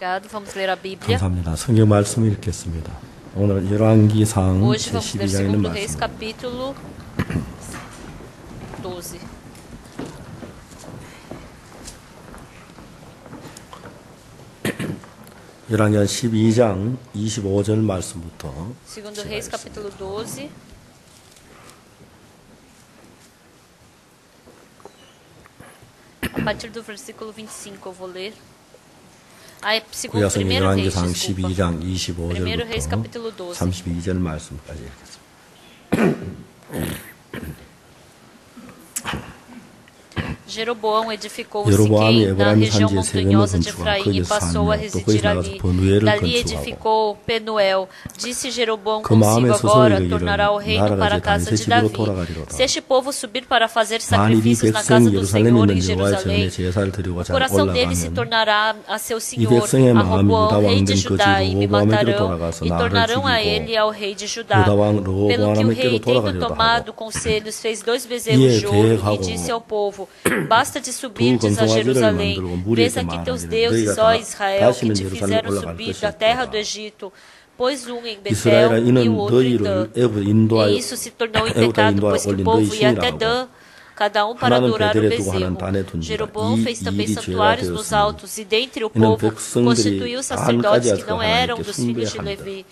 Obrigado. Vamos ler a Bíblia. 감사합니다. 성경 말씀 읽겠습니다. 오늘 열왕기상 Hoje vamos ler 제12장에 있는 2 Reis, 말씀. capítulo 12. 열왕기상 12장 25절 말씀부터 2 Reis, capítulo 12. A partir do versículo 25 eu vou ler. Ah, é segundo, 구약성 primeiro Reis, 열왕기상 desculpa. 12장 Primeiro Reis, 25절부터 capítulo 12. 32절 말씀까지 읽겠습니다. Jeroboão edificou 여로보암이 Siquém na 에브라임 região 산지에 세겜을 montanhosa de 건축하고 Efraim e 거기에서 passou a 살며 또 거기서 residir 나가서 ali. 번우엘을 Dali 건축하고 edificou Penuel. Disse Jeroboão 그 마음에 consigo 서서 agora, 이르기를 tornará o reino 나라가 para a 이제 casa 다윗의 de 집으로 Davi. 돌아가리로다. Se este povo subir para fazer 만일 이 sacrifícios na casa 백성이 do 예루살렘에 Senhor em 있는 여호와의 전에 Jerusalém, 제사를 o 드리고자 coração dele se 올라가면 tornará a seu 이 senhor, 백성의 a 마음이 Roboão, 유다 rei de 왕된 그 Judá, e me 로보암에게로 matarão, 돌아가서 e 나를 tornarão a 죽이고 ele ao rei de Judá. 유다 왕 Pelo que o 로보암에게로 rei, tendo 돌아가리로다 tomado 하고 conselhos, fez 2 bezerros 이에 de ouro e 계획하고 disse ao povo: Basta de 두 subirdes a 건성아지를 Jerusalém. 만들고 Vês 무리에게 aqui teus 말하기를 deuses, 너희가 ó Israel, que 다시는 te 예루살렘 fizeram 올라갈 subir 것이 da terra 없도다. do Egito, pois um em Betel 이스라엘아 e o 이는 outro em Dan. 너희를 애굽 인도하여 E isso se tornou em 애굽 pecado, 인도하여 pois que o 올린 povo 너희 ia até 신이라고 Dan, cada um para 하나는 adorar o 베델에 두고 하나는 bezerro. 단에 둔지라. Jeroboão 이 fez também 일이 죄가 santuários nos 되었으니 altos, e dentre o 이는 povo 백성들이 constituiu sacerdotes que 단까지 não 하나님께 eram dos filhos de 숭배하는데 Levi.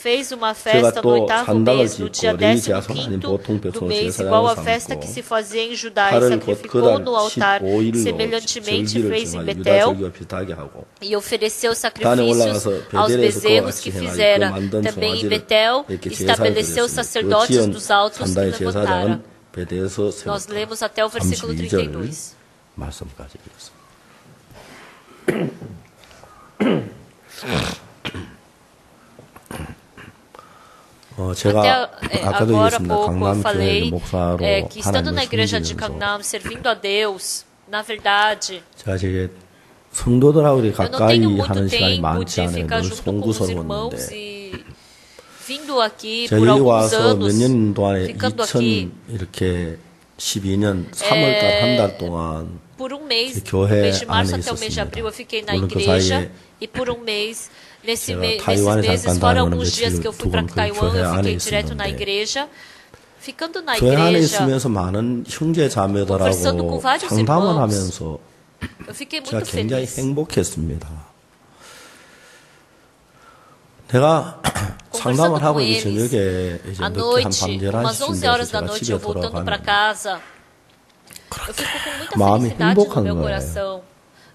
Fez uma 제가 festa no 또 8º 산당을 mês, no dia 짓고 레위 자손 15º 아닌 보통 do 백성을 mês, 제사장을 igual à festa 삼고 que se fazia em Judá, e 8월 곧 sacrificou 그달 no altar. 15일로 Semelhantemente 절기를 fez em 정하여 유다 Betel, 절기와 비슷하게 하고 e ofereceu 단에 sacrifícios 올라가서 aos 베델에서 bezerros 그와 que 같이 행하여 그 fizera. 만든 Também em 송아지를 Betel, 이렇게 제사를 estabeleceu 드렸으니 그 sacerdotes 지은 dos altos e 산당의 제사장은 levantara. 베델에서 Nós 세웠다. lemos até o versículo 32절 32. 말씀까지 읽었습니다. 제가 아까도 Agora há 얘기했습니다. pouco eu 강남 교회 falei 목사로 que estando na 하나님을 igreja de 섬기면서 Gangnam, servindo a Deus, na verdade, 제가 되게 성도들하고 이렇게 eu não tenho 가까이 muito 하는 시간이 tempo 많지 de 않아요. ficar 늘 junto com os irmãos 송구스러웠는데 e vindo aqui 제가 por 여기 alguns 와서 몇 anos, 년 동안에 ficando aqui 이렇게 12년 3월달 한 달 동안 por um mês, do 교회 mês de março 안에 até o mês de 있었습니다. abril, eu fiquei na 물론 그 igreja 사이에 e por um mês, nesses 제가 타이완에 meses, 잠깐 fora 다녀오는 alguns dias 며칠 que eu fui para 두번 그 Taiwan, 교회 eu 안에 fiquei direto na 있었는데 igreja. Ficando na 교회 안에 igreja, 있으면서 많은 형제 conversando com 자매들하고 vários 상담을 irmãos, 하면서 eu fiquei 제가 muito 굉장히 feliz. 행복했습니다. 내가 상담을 하고 이제 저녁에 이제 À 늦게 noite, 한밤 umas 11 11시쯤 돼서 horas da 제가 noite, 집에 eu voltando para 돌아가면 casa, eu fico com muita 마음이 felicidade no 행복한 meu 거예요. coração.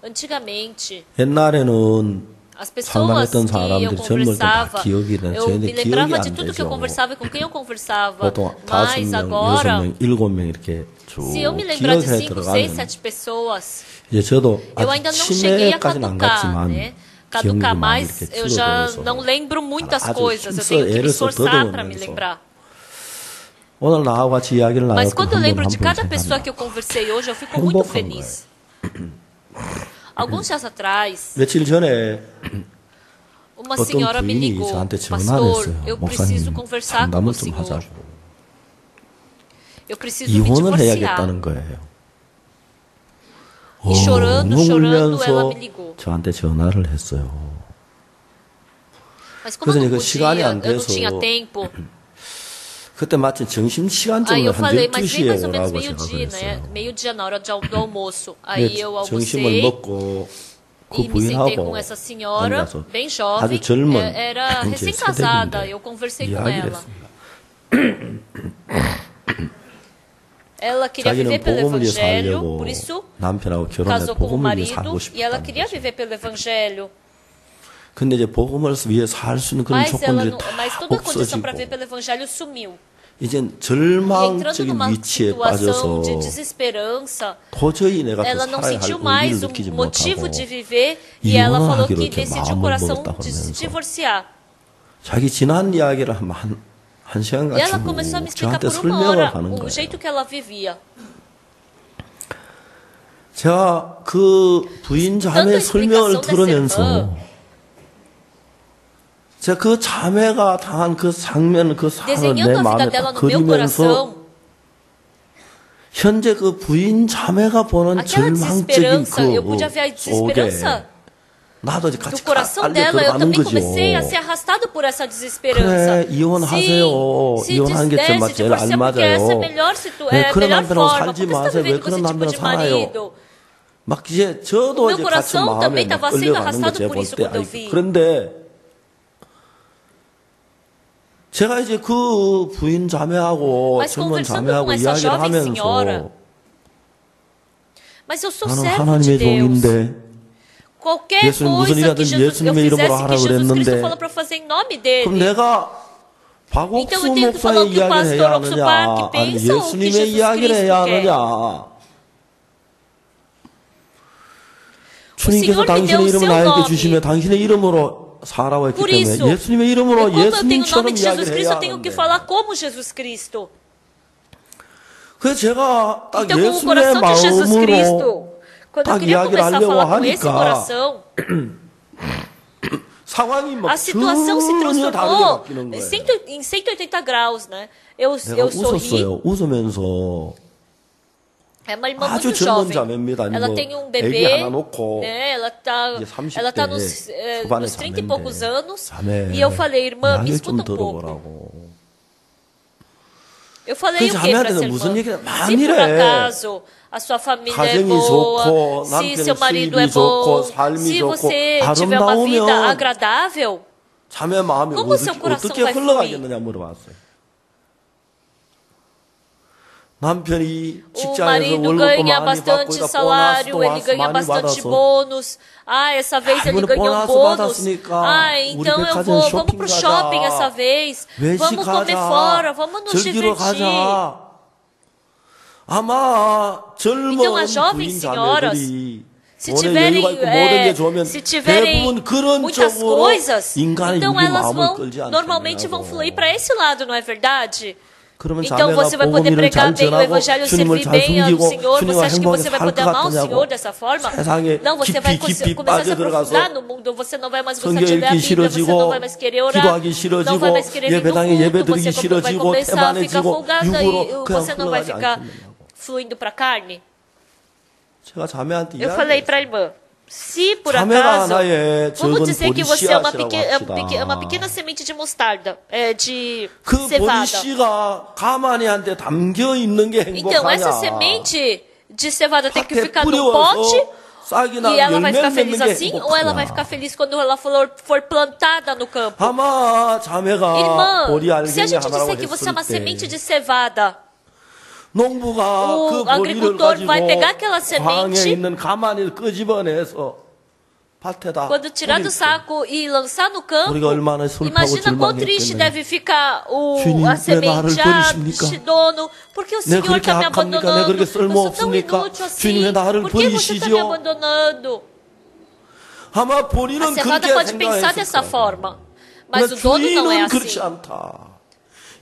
Antigamente, 옛날에는 as pessoas 상담했던 que eu 사람들이 젊을 때 다 conversava, 기억이 나요. eu 저희는 me 기억이 lembrava 안 de tudo que eu 되죠. conversava e com quem eu conversava. 보통 Mas 5명, agora, 6명, 7명 이렇게 쭉 se eu me lembrar de 기억해 5, 6, 들어가면 7 pessoas, 이제 저도 eu 아직 ainda não cheguei a 치매까지는 안 caducar, 갔지만 né? 기억력이 Caducar, 많이 mas 이렇게 eu já 줄어들어서 não lembro muitas 아주 coisas. Eu 힘써 tenho que me 애를 써 esforçar para me 더듬으면서 lembrar. 오늘 나하고 같이 이야기를 Mas 나눴고 quando eu lembro de 한번 cada pessoa que eu conversei hoje, eu fico muito 행복한 feliz. Alguns dias atrás, 며칠 전에 uma 어떤 senhora me 부인이 ligou, 저한테 전화를 pastor, 했어요. eu preciso 목사님 conversar com o 상담을 좀 senhor. 하자고. Eu preciso me 이혼을 divorciar. 해야겠다는 거예요. E chorando, chorando, ela 울면서 me ligou. 저한테 전화를 했어요. Mas como eu 그래서 não 그 시간이 podia, 안 eu não 돼서 tinha tempo, 그때 마침 점심 aí 시간쯤에 eu 한 falei, mas vem 12시에 mais ou menos 오라고 제가 meio-dia, né? 그랬어요. Meio-dia na hora do almoço. Aí eu 점심을 almocei 먹고 그 e me sentei 부인하고 com essa senhora, 앉아서 bem 아주 jovem, 젊은 era 이제 recém-casada. 세대인데 Eu conversei com 이야기를 ela. 했습니다. Ela queria viver 자기는 pelo 복음을 위해 evangelho, 살려고 por isso 남편하고 결혼해 casou com o 복음을 위해 marido 살고 e ela 싶다는 queria 거죠. viver pelo evangelho. 근데 이제 복음을 위해 살 수 있는 그런 Mas, ela 조건들이 não, 다 mas toda a condição para 없어지고 viver pelo evangelho sumiu. 이제 E entrando 절망적인 numa 위치에 situação 빠져서 de desesperança, 도저히 내가 더 ela não 살아야 할 sentiu 의미를 mais 느끼지 um motivo 못하고 de viver e ela falou 이혼하기로 que 이렇게 decidiu o 마음을 coração 먹었다 de se 그러면서 divorciar. 자기 지난 이야기를 한 시간 E ela 가지고 começou a me explicar 저한테 por uma 설명을 hora 하는 o 거예요. jeito que ela vivia. 제가 그 부인 자매 설명을 들으면서 제가 그 자매가 당한 그 장면, 그 사안을 내 Desenhando a vida 마음에 dela 딱 no meu 그리면서 coração, 현재 그 부인 자매가 보는 aquela 절망적인 desesperança, eu 그 podia ver a 속에 desesperança 나도 이제 do 같이 coração 빨려 dela, eu 들어가는 também 거죠. comecei a ser arrastado por essa desesperança. 그래, 이혼하세요. 이혼하는 게 정말 제일 divorcia porque essa é a 알맞아요. melhor, 네, 그런 melhor 남편하고 forma. 살지 Por que você está 마세요. 왜 vivendo com 그런 esse tipo 남편하고 de 살아요? marido? 막 이제 저도 O meu 이제 같은 coração 마음에 também 막 estava sendo 끌려가는 거 arrastado 제가 por 볼 isso 때, quando eu vi. 그런데 제가 이제 그 부인 자매하고 Mas 젊은 conversando 자매하고 com essa 이야기를 jovem 하면서 senhora, mas eu sou 나는 servo de 하나님의 Deus. 종인데 Qualquer 예수님 무슨 coisa 일하든 que eu 예수님의 이름으로 fizesse, que 하라고 Jesus Cristo 그랬는데 falou para fazer em nome 그럼 dele. 내가 Então 박옥수 eu tenho que falar 목사의 o que o 이야기를 pastor 해야 Oxo 하느냐 Park 아니면 pensa ou o que 예수님의 Jesus 이야기를 Cristo 해야 quer? 하느냐 O 주님께서 Senhor me deu 당신의 o 이름을 seu 나에게 nome. 주시며 당신의 이름으로 살라고 했기 Por isso, 때문에 예수님의 이름으로 como eu tenho o nome 예수님처럼 de Jesus 이야기를 Cristo, 해야 eu tenho que 하는데 falar como Jesus Cristo. 그래서 제가 딱 Então, com o 예수님의 coração de Jesus 마음으로 Cristo, quando eu 딱 queria 이야기를 começar a 하려고 falar com esse 하니까 coração, 상황이 막 a situação se 전혀 다르게 transformou 바뀌는 거예요. em 180 graus, né? Eu 내가 sorri. 웃었어요. 웃으면서 É uma irmã 아주 muito 젊은 jovem. 자매입니다. Ela 뭐 tem um 애기 bebê, 하나 놓고 né? Ela tá 이제 nos 30대 초반의 nos 30 e 자매인데 poucos anos. 자매 E eu falei, irmã, me 이야기 좀 escuta um pouco. 들어보라고. Eu falei 그 o que para 자매한테는 essa 무슨 irmã? 얘기를 Se 많이 por 해. acaso a sua família é 가정이 boa, 좋고 se 남편의 seu marido 수입이 é 좋고 bom, 삶이 se 좋고 você tiver uma vida 아름다우면 agradável, 자매 마음이 Como seu coração 어떻게 vai 흘러가겠느냐 물어봤어요. 남편이 o 직장에서 marido 월급도 ganha 많이 받고 bastante 있다 salário, ele 보너스도 ganha 많이 bastante 받아서 bônus. Ah, essa vez ele 이번에 ganhou um 보너스 bônus. 받았으니까 Ah, 우리 então eu 백화점 vou, vamos 쇼핑 pro 가자. shopping essa vez. Vamos comer fora, vamos nos 즐기러 divertir. 가자. 아마 젊은 Então, as jovens 부인 senhoras, 자매들이 se 돈에 tiverem, 여유가 있고 모든 게 좋으면 se tiverem 대부분 그런 muitas 쪽으로 coisas, 인간의 então 육이 elas 마음을 vão, 끌지 normalmente vão fluir para 않겠느냐고. esse lado, não é verdade? 그러면 Então 자매가 você vai poder 복음을 pregar 잘 bem o 전하고 evangelho, 주님을 servir 잘 bem ao 숨기고 Senhor. Você 주님과 acha que 행복하게 você vai 살 것 poder amar o 같느냐고. Senhor dessa forma? 세상에 Não, você vai 깊이 começar a se 빠져들어가서 aprofundar no mundo. Você não vai mais gostar 성경 de ler a 읽기 Bíblia, você não 싫어지고 vai mais querer orar, 기도하기 não 싫어지고 vai mais querer vir no 예배당에 예배 culto, 드리기 você vai 싫어지고 começar a ficar 태만해지고 folgada 육으로 e 그냥 você não vai 흘러가지 ficar 않겠느냐고. fluindo para a carne. 제가 자매한테 Eu falei 이야기했어요. para a irmã, se por 자매가 acaso, 하나의 vamos 적은 dizer que você é 보리씨앗이라고 uma 합시다. pequena semente de mostarda, de 그 cevada. 보리씨가 가마니한테 담겨 있는 게 Então, essa 행복하냐. semente de cevada tem que 밭에 ficar no 뿌려서 pote 싹이나 e ela vai ficar 열매를 feliz 맺는 게 assim, ou ela vai ficar 행복하냐. feliz quando ela for plantada no campo? 아마 자매가 Irmã, 보리 se a 알갱이 gente 하나라고 disser que você é uma 했을 semente 때 de cevada, 농부가 o 그 보리를 agricultor 가지고 vai pegar aquela 광에 semente, 있는 가마니를 끄집어내서 밭에다 quando tirar do 뿌릴 때 saco e lançar no campo, 우리가 얼마나 슬프고 imagina quão triste 절망했겠네. deve ficar 주님, a 왜 나를 semente, 버리십니까? dono, porque o 내가 Senhor 그렇게 está me 악합니까? 내가 abandonando, 그렇게 eu sou tão 쓸모없습니까? inútil 주님, 왜 assim, 나를 por que você está me 버리시죠? abandonando? 아마 A 보리는 cevada 그렇게 pode pensar dessa 생각했을 거야. forma, mas o dono não é 주인은 그렇지 assim. 않다.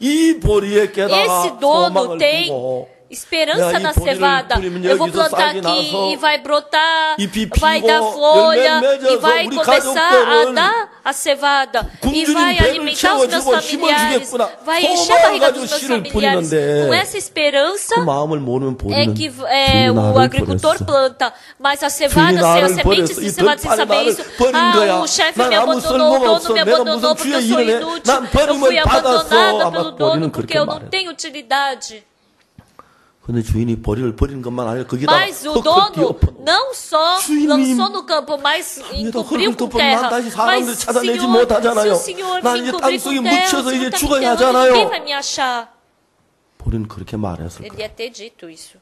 이 보리에 깨다가 Esse dono 소망을 tem 두고 esperança 내가 이 na 보리를 cevada. 뿌리면 Eu vou 여기서 plantar 싹이 aqui 나서 e vai brotar, 잎이 vai 피고 dar folha 열매 e 맺어서 vai 우리 começar a 가족들을 dar a cevada e 굶주린 vai 배를 alimentar os meus 채워주고 힘을 familiares, 주겠구나. vai encher a barriga 소망을 dos 가지고 meus 씨를 familiares. 뿌리는데 Com essa esperança 그 마음을 모르는 é 보리는 que 주님 o 나를 agricultor 버렸어. planta, mas a 주님 cevada, sem a 나를 semente 버렸어. de 이 cevada, sem 들판에 saber 나를 isso, 버린 거야. o chefe 난 me 아무 abandonou, o 쓸모가 dono 없어. me 내가 abandonou 무슨 porque eu 주의 sou 일을 해. inútil, 난 eu fui 버림을 받았어. abandonada 아마 pelo dono 보리는 porque 그렇게 eu não 말해. tenho utilidade. 근데 주인이 보리를 버리는 것만 아니라 거기다 Mas o dono não só lançou no campo, mas encobriu com terra. Mas se o Senhor me encobrir com terra, o Senhor está me enterrando, ninguém vai me achar. 보리는 그렇게 말했을 Ele 거야. ia ter dito isso.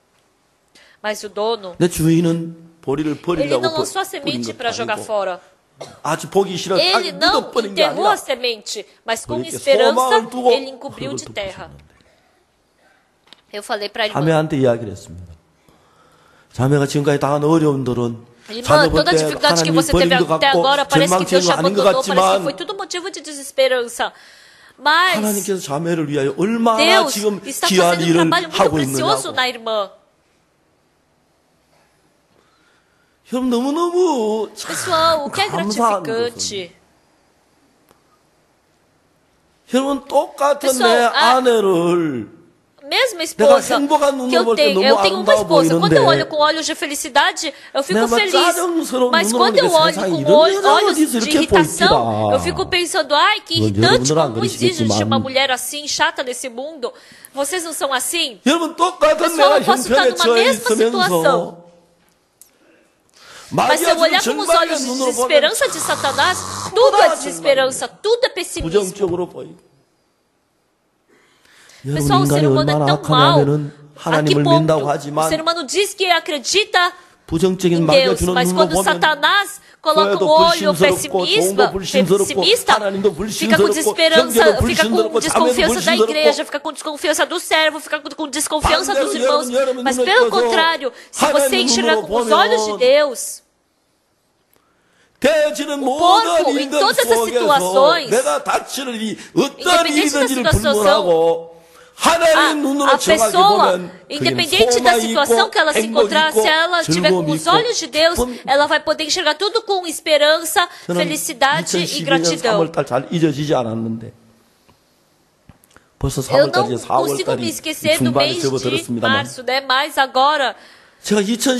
Mas o dono, 내 주인은 보리를 ele 버리려고 não lançou a 뿌린 semente 것도 para jogar 아니고 fora. 아주 보기 싫어 Ele 딱 não 묻어버린 게 enterrou a 아니라 semente, mas com 그렇게 esperança, 소망을 두고 ele encobriu de 그걸 terra. 덮으셨는데. Eu falei para a irmã, 자매한테 이야기를 했습니다. 자매가 지금까지 당한 어려움들은 irmã, 자녀 볼 toda a 때 dificuldade que 하나님이 você 버린 teve 것 até 같고 agora, parece que Deus 절망적인 te 거 아닌 것 abandonou, parece que 같지만 foi tudo motivo de desesperança. Mas 하나님께서 자매를 위하여 얼마나 Deus 지금 está 귀한 fazendo um 일을 trabalho muito 하고 precioso 있느냐고. na irmã. 여러분 너무너무 Pessoal, o que é 감사한 gratificante? 여러분 똑같은 Pessoal, 내 아내를 mesma esposa que eu tenho uma esposa. Quando eu olho com olhos de felicidade, eu fico feliz. Mas quando eu olho com olhos de irritação, eu fico pensando, ai, que irritante, como existe uma mulher assim, chata nesse mundo. Vocês não são assim? Pessoal, eu posso estar numa mesma situação. Mas se eu olhar com os olhos de desesperança de Satanás, tudo é desesperança, tudo é pessimismo. Pessoal, o ser humano é tão mau. A que ponto? O ser humano diz que acredita em Deus, mas quando Satanás coloca um olho pessimista, fica com desesperança, fica com desconfiança da igreja, fica com desconfiança do servo, fica com desconfiança dos irmãos. Mas pelo contrário, se você enxergar com os olhos de Deus, o porco, em todas as situações, independente da situação, a pessoa, independente da situação que ela se encontrar, se ela estiver com os olhos de Deus, ela vai poder enxergar tudo com esperança, felicidade e gratidão. Eu não consigo me esquecer do mês de março, né? Mas agora, desde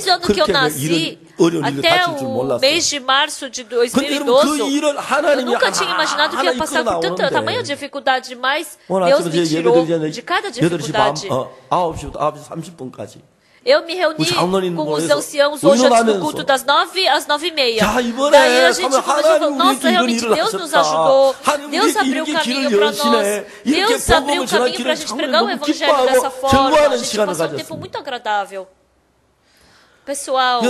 o ano que eu nasci, até o mês de março de 2012, eu nunca tinha imaginado que ia passar por tanta tamanha dificuldade, mas Deus me tirou de cada dificuldade. Eu me reuni com os anciãos hoje antes do culto das 9 às 9h30. Daí a gente começou a falar, nossa, realmente Deus nos ajudou. Deus abriu o caminho para nós. Deus abriu o caminho para a gente pregar o evangelho dessa forma. A gente passou um tempo muito agradável. Pessoal, com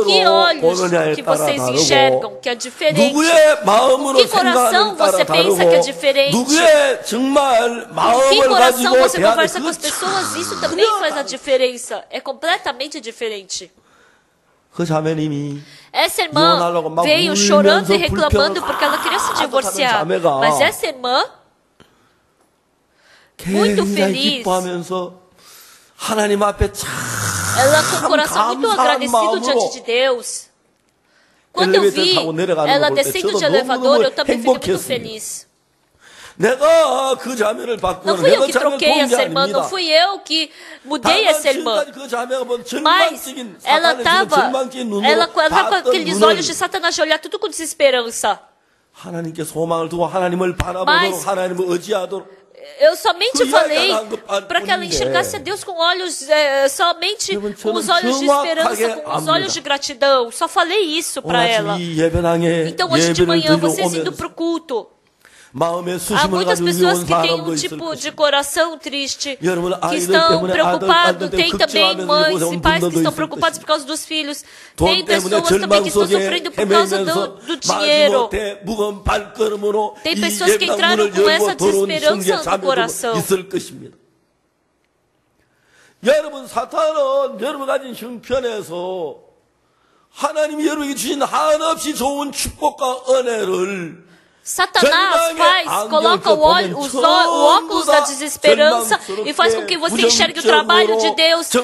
que olhos que vocês enxergam que é diferente? Com que coração você pensa que é diferente? Com que coração você conversa com as pessoas? Isso também faz a diferença. É completamente diferente. Essa irmã veio chorando e reclamando porque ela queria se divorciar. Mas essa irmã, muito feliz, ela com o coração muito agradecido diante de Deus. Quando eu vi ela descendo de elevador, eu também fiquei muito feliz. Não fui eu que troquei essa irmã, não fui eu que mudei essa irmã. Mas ela estava com aqueles olhos de Satanás de olhar tudo com desesperança. Mas eu somente falei para que ela enxergasse a Deus com olhos, somente com os olhos de esperança, com os olhos de gratidão. Só falei isso para ela. Então hoje de manhã, vocês indo para o culto, há muitas pessoas que têm um tipo de coração triste, que estão preocupados. Tem também mães e pais que estão preocupados por causa dos filhos. Tem pessoas também que estão sofrendo por causa do dinheiro. Tem pessoas que entraram com essa desesperança no coração. 여러분, 사탄은 여러분 가진 형편에서 하나님이 여러분에게 주신 한없이 좋은 축복과 은혜를 Satanás coloca o óculos da desesperança e faz com que você enxergue o trabalho de Deus com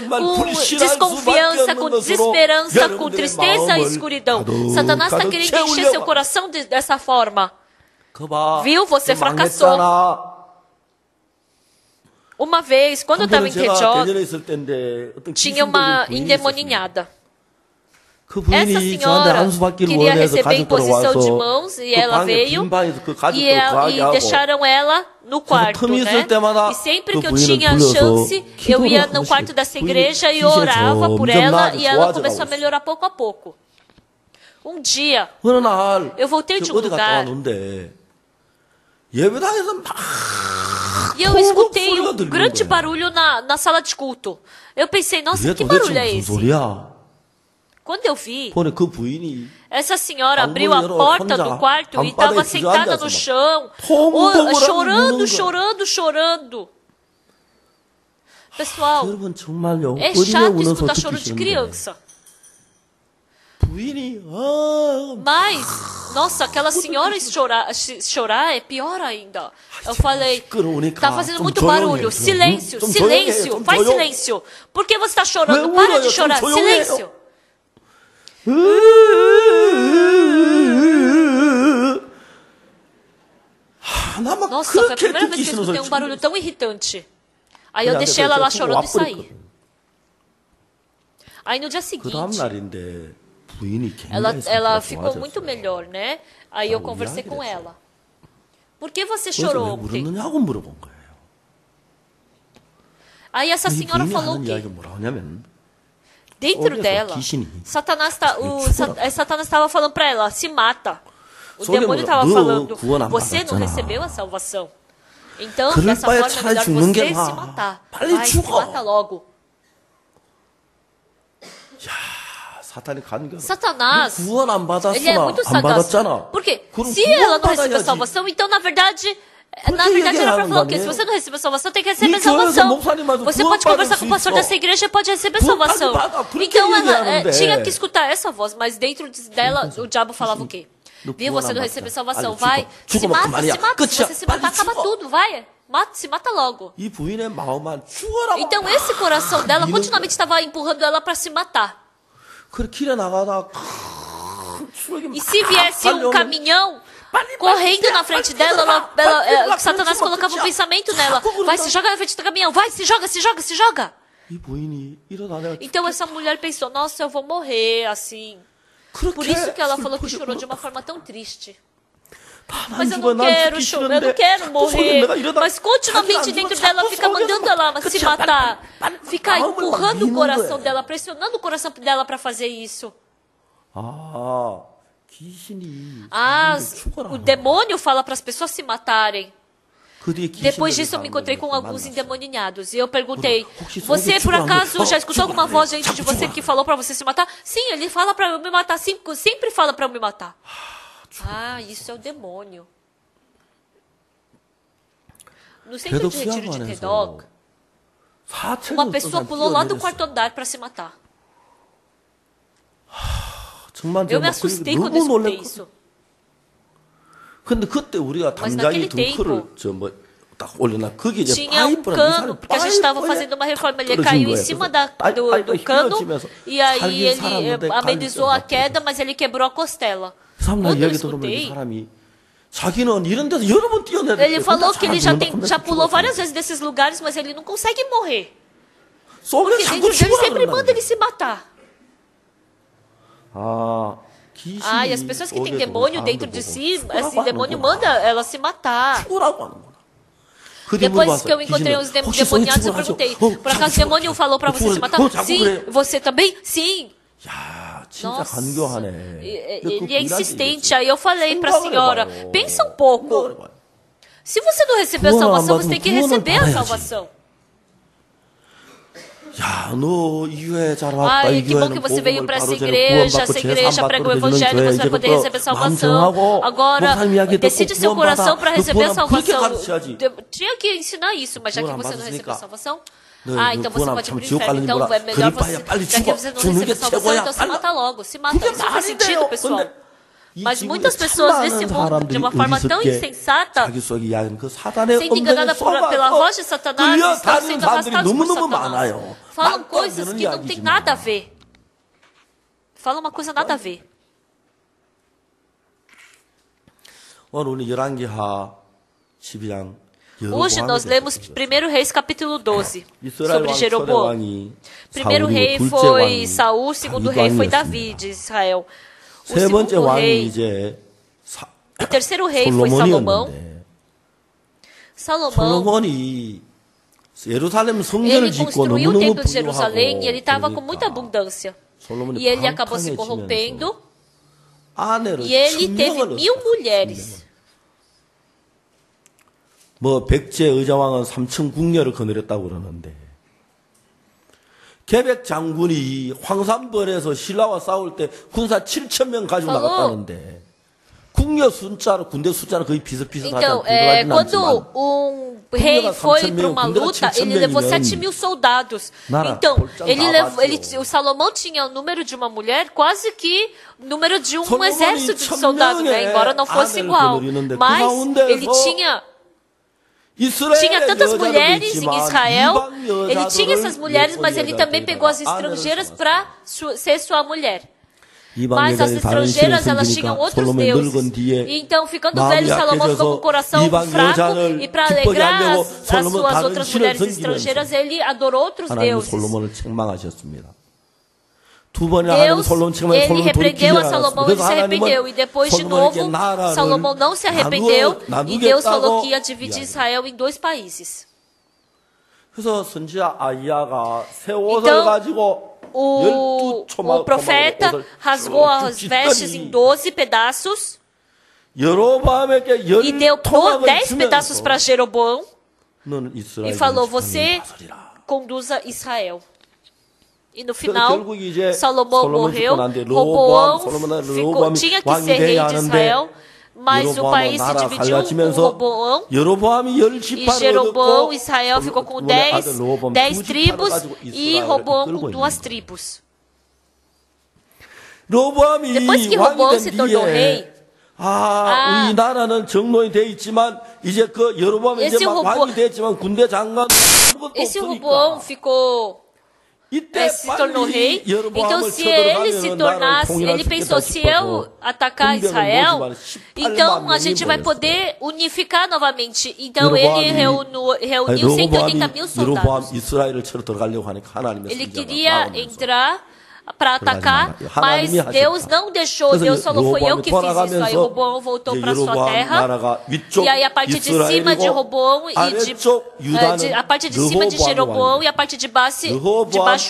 desconfiança, com desesperança, com tristeza e escuridão. Satanás está querendo encher seu coração dessa forma. Viu? Você fracassou. Uma vez, quando eu estava em Tejó, tinha uma endemoninhada. Essa senhora queria receber imposição de mãos e ela veio e deixaram ela no quarto, né? E sempre que eu tinha chance, eu ia no quarto dessa igreja e orava por ela e ela começou a melhorar pouco a pouco. Um dia, eu voltei de um lugar e eu escutei um grande barulho na sala de culto. Eu pensei, nossa, que barulho é esse? Quando eu vi, essa senhora abriu a porta do quarto e estava sentada no chão, chorando. Pessoal, é chato escutar choro de criança. Mas, nossa, aquela senhora chorar é pior ainda. Eu falei, tá fazendo muito barulho. Silêncio, faz silêncio. Por que você está chorando? Para de chorar, silêncio. Nossa, foi a primeira vez que eu escutei um barulho tão irritante. Aí eu deixei ela lá chorando e saí. Aí no dia seguinte, ela ficou muito melhor, né? Aí eu conversei com ela. Por que você chorou ontem? Aí essa senhora falou o quê? Dentro dela, Satanás estava falando para ela, se mata. O demônio estava falando, você não recebeu a salvação. Então, dessa forma é melhor você se matar. Vai, se mata logo. Satanás, ele é muito sagaz. Por quê? Se ela não recebeu a salvação, então, na verdade era para falar o quê? Se você não recebeu a salvação, tem que receber a salvação. Você pode conversar com o pastor dessa igreja e pode receber a salvação. Então, ela tinha que escutar essa voz, mas dentro dela, o diabo falava o quê? Viu, você não recebeu salvação, vai, se mata. Se você se matar, acaba tudo, vai. Se mata logo. Então, esse coração dela continuamente estava empurrando ela para se matar. E se viesse um caminhão correndo na frente dela, Satanás colocava um pensamento nela. Vai, se joga na frente do caminhão. Vai, se joga. Então essa mulher pensou, nossa, eu vou morrer assim. Por isso que ela falou que chorou de uma forma tão triste. Mas eu não quero chorar, eu não quero morrer. Mas continuamente dentro dela fica mandando ela se matar. Fica empurrando o coração dela, pressionando o coração dela para fazer isso. O demônio fala para as pessoas se matarem. Depois disso eu me encontrei com alguns endemoniados. E eu perguntei, você por acaso já escutou alguma voz dentro de você que falou para você se matar? Sim, ele fala para eu me matar, sempre fala para eu me matar. Isso é o demônio. No centro de retiro de Tedok, uma pessoa pulou lá do quarto andar para se matar. Eu me assustei quando escutei isso. Mas naquele tempo, tinha um cano, porque a gente estava fazendo uma reforma, ele caiu em cima do cano, e aí ele amenizou a queda, mas ele quebrou a costela. Quando eu escutei, ele falou que ele já pulou várias vezes desses lugares, mas ele não consegue morrer. Porque dentro dele sempre manda ele se matar. E as pessoas que têm demônio dentro de si, esse demônio manda ela se matar. Depois que eu encontrei os demoniados, eu perguntei, por acaso o demônio falou para você se matar? Sim. Você também? Sim. Nossa, ele é insistente. Aí eu falei para a senhora, pensa um pouco. Se você não recebeu a salvação, você tem que receber a salvação. Que bom que você veio para essa igreja prega o evangelho, você vai poder receber salvação. Agora, decide seu coração para receber a salvação. Tinha que ensinar isso, mas já que você não recebeu a salvação, então você pode ir para o inferno. Então é melhor você, já que você não recebeu a salvação, então se mata logo. Se mata, isso faz sentido, pessoal. Mas muitas pessoas nesse mundo, de uma forma tão insensata, sendo enganadas pela voz de Satanás, estão sendo arrastados por Satanás. Falam coisas que não tem nada a ver. Falam uma coisa nada a ver. Hoje nós lemos 1 Reis capítulo 12, sobre Jeroboão. Primeiro rei foi Saul, segundo rei foi Davi de Israel. O terceiro rei foi Salomão. Ele construiu o templo de Jerusalém e ele estava com muita abundância. E ele acabou se corrompendo. E ele teve 1000 mulheres. 백제 의자왕은 3층 궁녀를 거느렸다고 그러는데 계백 장군이 황산벌에서 신라와 싸울 때 군사 7,000명 가지고 나갔다는데 궁녀 숫자로 군대 숫자는 거의 bi슷비슷하지 quando rei foi para uma luta, ele levou 7.000 soldados. Então, o Salomão tinha o número de uma mulher quase que o número de um exército de soldados, né? Embora não fosse igual. Mas ele tinha tantas mulheres em Israel, ele tinha essas mulheres, mas ele também pegou as estrangeiras para ser sua mulher. Mas as estrangeiras, elas tinham outros deuses. E então, ficando velho, Salomão ficou com o coração fraco, e para alegrar as suas outras mulheres estrangeiras, ele adorou outros deuses. Deus, ele repreendeu a Salomão, ele se arrependeu. E depois, de novo, Salomão não se arrependeu, e Deus falou que ia dividir Israel em 2 países. Então, o profeta rasgou as vestes em 12 pedaços e deu 10 pedaços para Jeroboão e falou: você conduza Israel. E no final, Salomão morreu, Roboão tinha que ser rei de Israel, mas o país se dividiu com Roboão, e Jeroboão, Israel ficou com 10 tribos, e Roboão com 2 tribos. Depois que Roboão se tornou rei, esse Roboão se tornou rei. Então, se ele se tornasse, ele pensou: se eu atacar Israel, então a gente vai poder unificar novamente. Então ele reuniu 180 mil soldados. Ele queria entrar para atacar, mas Deus não deixou. Deus falou: foi eu que fiz isso. Aí Roboão voltou para sua terra, e aí a parte de cima de Roboão e a parte de cima de Jeroboão, e a parte de baixo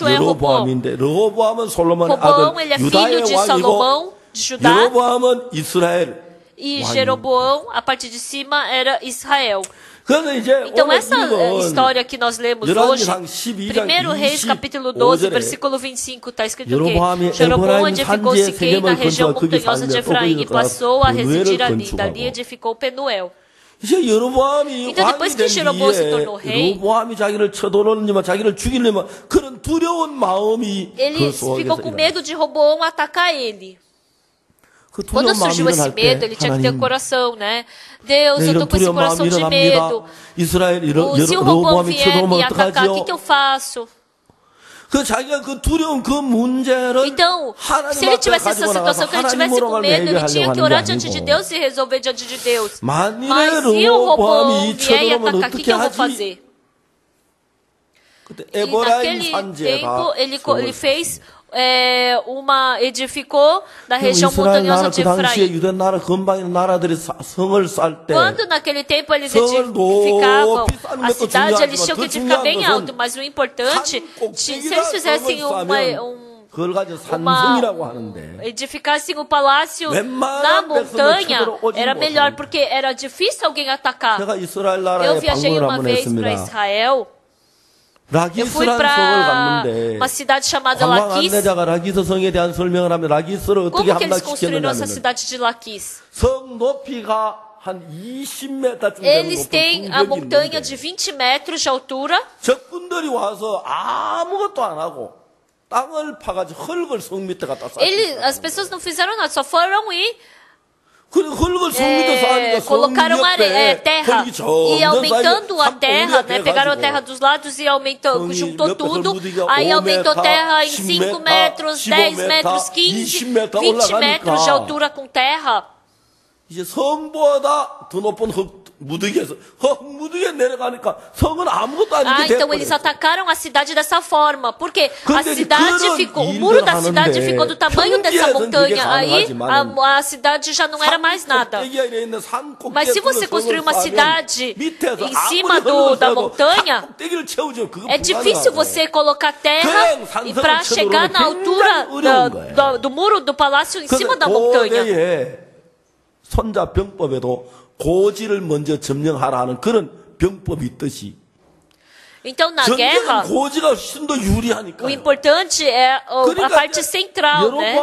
é Roboão. Roboão, ele é filho de Salomão, de Judá, e Jeroboão, a parte de cima era Israel. Então essa história que nós lemos hoje, 1 Reis capítulo 12, versículo 25, está escrito que Jeroboão edificou Siquém na região montanhosa de Efraim e passou a residir ali. Dali edificou Penuel. Então depois que Jeroboão se tornou rei, ele ficou com medo de Roboão atacar ele. Quando surgiu esse medo, ele tinha que ter o coração, né? Deus, eu estou com esse coração de medo. Se o Roboão vier me atacar, o que eu faço? Então, se ele tivesse essa situação, que ele tivesse com medo, ele tinha que orar diante de Deus e resolver diante de Deus. Mas se o Roboão vier e atacar, o que eu vou fazer? E naquele tempo, ele fez... edificou na região montanhosa de Efraim. Quando naquele tempo eles edificavam a cidade, eles tinham que edificar bem alto, mas o importante, se eles fizessem edificassem o palácio na montanha, era melhor, porque era difícil alguém atacar. Eu viajei uma vez para Israel. Eu fui para uma cidade chamada Laquis. Como que eles construíram essa cidade de Laquis? Eles têm a montanha de 20 metros de altura. As pessoas não fizeram nada, só foram e colocaram terra e aumentando a terra, né? Pegaram a terra dos lados e juntou tudo, aí aumentou terra em 5 metros, 10 metros, 15, 20 metros de altura com terra. Então eles atacaram a cidade dessa forma, porque o muro da cidade ficou do tamanho dessa montanha, aí a cidade já não era mais nada. Mas se você construir uma cidade em cima da montanha, é difícil você colocar terra e para chegar na altura do muro do palácio em cima da montanha. 고지를 먼저 점령하라 하는 그런 병법이 있듯이. Então, na guerra, o importante é a parte central, né?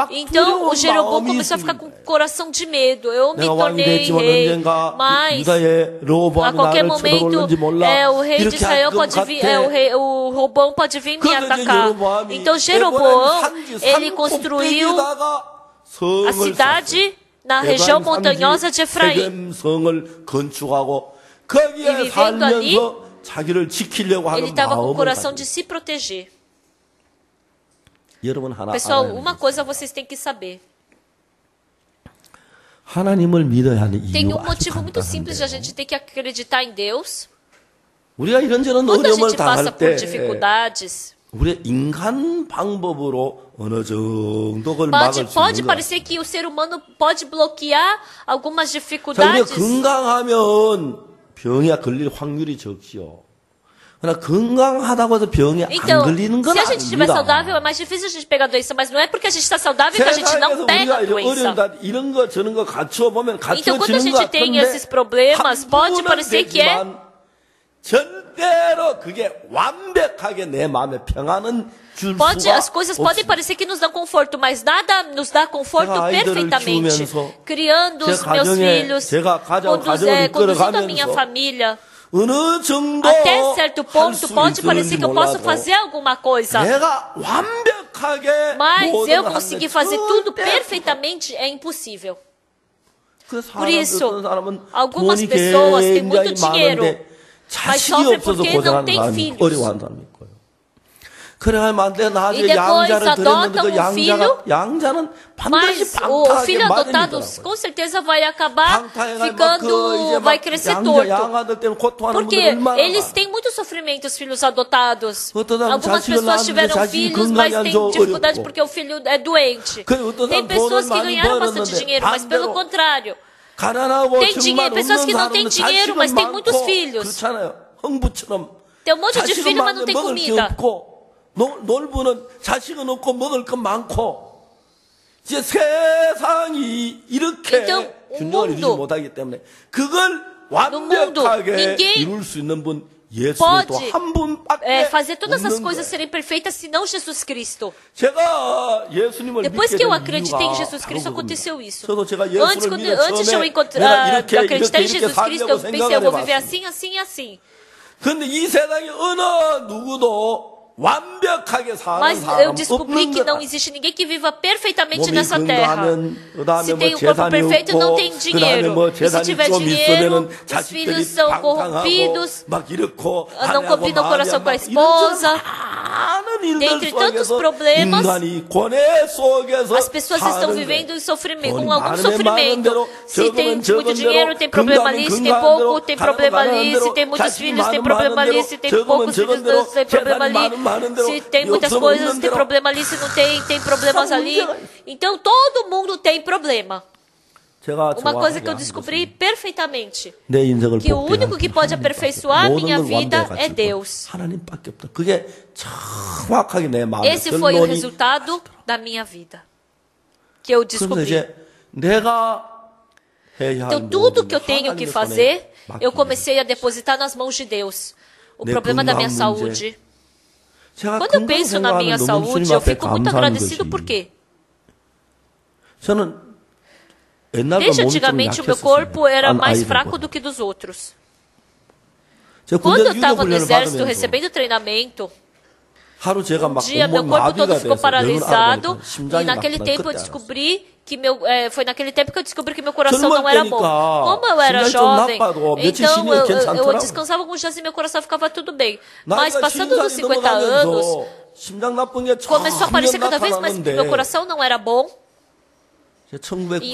Então, o Jeroboão começou a ficar com o coração de medo. Eu me tornei rei, mas a qualquer momento o rei de Israel pode vir, o Roboão pode vir me atacar. Então, Jeroboão, ele construiu a cidade na região montanhosa de Efraim. E vivendo ali, ele estava com o coração de se proteger. 여러분 하나 Pessoal, 알아야 uma 돼요. coisa vocês têm que saber. 하나님을 믿어야 하는 Tem 이유가 아주 motivo muito simples de a 간단한데요. gente ter que acreditar em Deus. 우리가 이런저런 Quando a 어려움을 gente passa 당할 por 때 dificuldades, 우리의 인간 방법으로 어느 정도 그걸 막을 수 pode 있는 거. parecer que o ser humano pode bloquear algumas 자, 우리가 dificuldades. 건강하면 병에 걸릴 확률이 적지요. 그러나 건강하다고 해서 병에 안 Então, 걸리는 건 se a gente estiver saudável, é 아닙니다. mais difícil a gente pegar doença, mas não é porque a gente está saudável que a gente 세상에서 não pega 우리가 a doença. 어려운 이런 거 저런 거 갖추어 보면 Então, quando a 갖추어지는 것 gente tem 같은데 esses problemas, pode parecer que é, 절대로 그게 완벽하게 내 마음에 평안은 줄 수가 as coisas podem 없습니다. parecer que nos dão conforto, mas nada nos dá conforto 제가 아이들을 perfeitamente. 키우면서 Criando os 제 meus 가정에 filhos, 제가 가정을 conduzindo a minha 이끌어가면서 família, 어느 정도 até certo ponto 할수 pode parecer 있을지 que eu posso 몰라도 fazer alguma coisa, 내가 완벽하게 mas 모든 eu 걸 conseguir 하는데 fazer tudo 절대 perfeitamente é impossível. 그래서 Por isso, 어떤 사람은 algumas 돈이 pessoas têm muito 굉장히 dinheiro, 많은데 mas 자식이 sofrem 없어서 porque não 고생하는 têm 사람이 filhos. 어려워하는 사람이 있고요. 그래가지고 내가 E 나중에 depois 양자를 드렸는데 adotam 그 양자는 반드시 Mas o 방탕하게 filho adotado 말리더라고요. com certeza vai acabar 방탕해가지고 ficando, vai crescer torto. 양아들 때문에 고통하는 Porque 분들 얼마나 eles 많아. têm muito sofrimento, os filhos adotados. 어떤 사람 Algumas 자식을 pessoas 낳았는데 tiveram 자식이 filhos, 건강이 mas 안 têm 좋아 dificuldade 어렵고. porque o filho é doente. 그래, 어떤 Tem 사람 pessoas 돈을 que 많이 ganharam bastante 벌었는데 dinheiro, mas pelo 반대로 contrário, 가난하고 tem 정말 dinheiro, pessoas 없는 que não têm 사람은 dinheiro, 자식은 mas têm 많고 muitos filhos. 그렇잖아요. 흥부처럼 Tem um monte de 자식은 filho, mas não 많은데 tem 먹을 게 comida. 없고 놀부는 자식은 없고 먹을 건 많고 이제 세상이 이렇게 Então, o 균형을 이루지 mundo, 못하기 때문에 그걸 mundo, 완벽하게 ninguém 이룰 수 있는 분 예수님 pode 또한 분밖에 fazer todas as 없는 coisas 거예요. serem perfeitas senão Jesus Cristo. 제가 예수님을 Depois 믿게 que eu 된 acreditei em 이유가 Jesus Cristo, 바로 aconteceu 그겁니다. isso. 저도 제가 Antes, 예수를 믿어 antes de eu 처음에 내가 이렇게 acreditar em Jesus 살려고 Cristo, eu pensei, eu 생각을 vou viver 해봤어요. assim, assim e assim. 그런데 이 세상에 어느 누구도 완벽하게 사는 Mas eu 사람 descobri 없는 que não 거다. existe ninguém que viva perfeitamente 몸이 nessa terra. 건강하면 그다음에 Se 뭐 tem um corpo 재산이 perfeito, não 없고 tem 그다음에 dinheiro. 뭐 E se 재산이 tiver 좀 dinheiro, 있으면은 os 자식들이 filhos são 방탕하고 corrompidos, 막 이렇고 não combinam o coração com a esposa. 많은 일들 Dentre tantos 속에서 problemas, 인간이 고뇌 속에서 as pessoas estão 사는 vivendo 거예요. em sofrimento, 돈이 com algum 많으면 많은 sofrimento. 대로, Se tem 적으면 muito 적은 dinheiro, 대로, tem problema 건강하면 ali. Se tem 건강한 pouco, 대로, tem 가난하면 problema ali. 가난한 Se 대로, tem muitos 자식이 filhos, tem 많으면 problema 많은 ali. 대로, Se tem 적으면 poucos 적은 filhos, 대로, tem problema 재산이 ali. 많은 대로, Se tem muitas 없으면 coisas, 없는 tem 대로. problema ali. Se não tem, tem problemas ali. Então todo mundo tem problema. 제가 Uma coisa que eu 좋아하게 descobri 한 것은 perfeitamente, 내 인생을 que o 복되게 único que pode aperfeiçoar a minha vida é Deus. 하나님밖에 없다. 그게 정확하게 내 마음에 Esse foi o 결론이 resultado da minha vida que eu 그래서 descobri. 이제 내가 해야 할 Então, tudo que eu 모든 tenho que 하나님의 fazer, 손에 eu 맡기게 comecei a depositar nas mãos de Deus. O 내 problema da minha 건강 saúde. 제가 Quando eu 건강 penso na minha 생각하면 너무 saúde, 주님 eu 앞에 fico muito 감사하는 agradecido 것이 por quê? 저는 옛날보다 Desde 몸이 좀 antigamente o meu 약했었어요. corpo era mais 아이들보다. fraco do que dos outros. 제가 Quando eu 군대 estava no 유교 훈련을 exército 받으면서 recebendo treinamento, 하루 제가 막 dia meu 온몸 corpo todo 마비가 ficou 돼서 병을 paralisado 알아보니까 e 심장이 naquele 나쁘다. tempo eu 그때 알았어요. descobri que foi naquele tempo que eu descobri que meu coração 젊을 não era bom. 때니까 Como eu era 심장이 좀 jovem, 나빠도 며칠 então 쉬면 eu 괜찮더라고. descansava alguns dias e meu coração ficava tudo bem. Mas 나이가 passando dos 50살이 50 anos, 넘어가면서 심장 나쁜 게 começou a aparecer cada vez mais que 나타났는데 meu coração não era bom. Em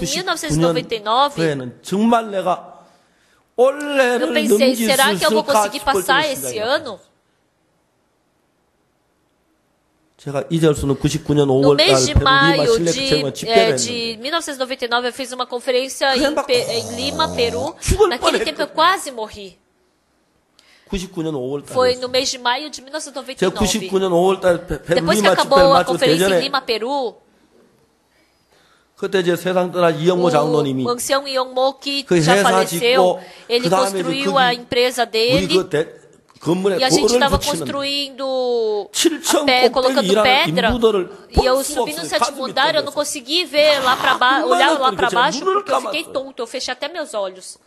1999 1999, 후에는 정말 내가 eu 올해를 pensei, 넘길 수 será que eu vou 있을까 conseguir 싶을 passar 정도로 esse 심장이 ano? 제가 잊을 수는 99년 No 5월 mês 달 de 페루 리마 maio 실내 체험을 집회를 de 했는데 1999, eu fiz uma conferência 그냥 막 em Lima, Peru. 죽을 Naquele tempo eu 뻔했거든요. quase morri. 99년 5월 Foi 달에 no mês de maio de 제가 1999. 99년 5월 달 페루 Depois que 리마 집회를 acabou a 마치고 conferência em 대전에 Lima, Peru, 그때 이제 세상 떠나 이영모 장로님이 o ancião Yongmo, que 그 já 회사 faleceu, 짓고 ele 그다음에 construiu 거기 a empresa 우리 dele. 그 건물에 E a gente 돌을 estava 붙이는 construindo, 7천 colocando 꼭대기 일하는 pedra. 인부들을 E eu 볼 수가 subi no 없어요. sétimo 가슴이 andar, eu não 떨려서. consegui ver lá para baixo, olhar lá para 제가 baixo, 눈을 porque eu fiquei 감았어요. tonto, eu fechei até meus olhos.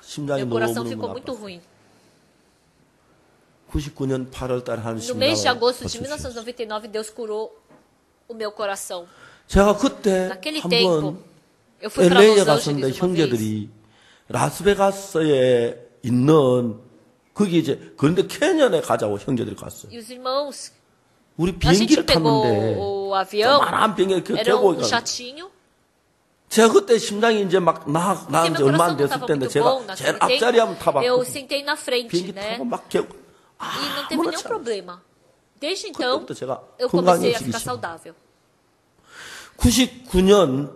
심장이 Meu coração 너무너무 ficou muito 나빴어요. ruim. 99년 8월 달에 한 No mês de 심장을 agosto de 고쳤어요. 1999, Deus curou o meu coração. 제가 그때 Naquele tempo, 한번 eu fui para LA에 Los 갔었는데 Angeles uma vez. 형제들이 라스베가스에 있는 거기 이제 그런데 캐년에 가자고 형제들이 갔어요. E os irmãos, 우리 a gente 비행기를 pegou 탔는데 o avião, 조그만한 비행기 era 태우고 um jatinho. 제가 그때 심장이 이제 막 나은 지 얼마 안 meu 됐을 coração 때인데 não estava muito 제가 bom 제일 naquele 앞자리 한번 tempo. Eu 타봤고 sentei na frente, 비행기 né? 타고 막 개고 E não teve nenhum problema. Desde então, 그때부터 제가 eu comecei a 건강해지기 ficar 시작. saudável. 1999년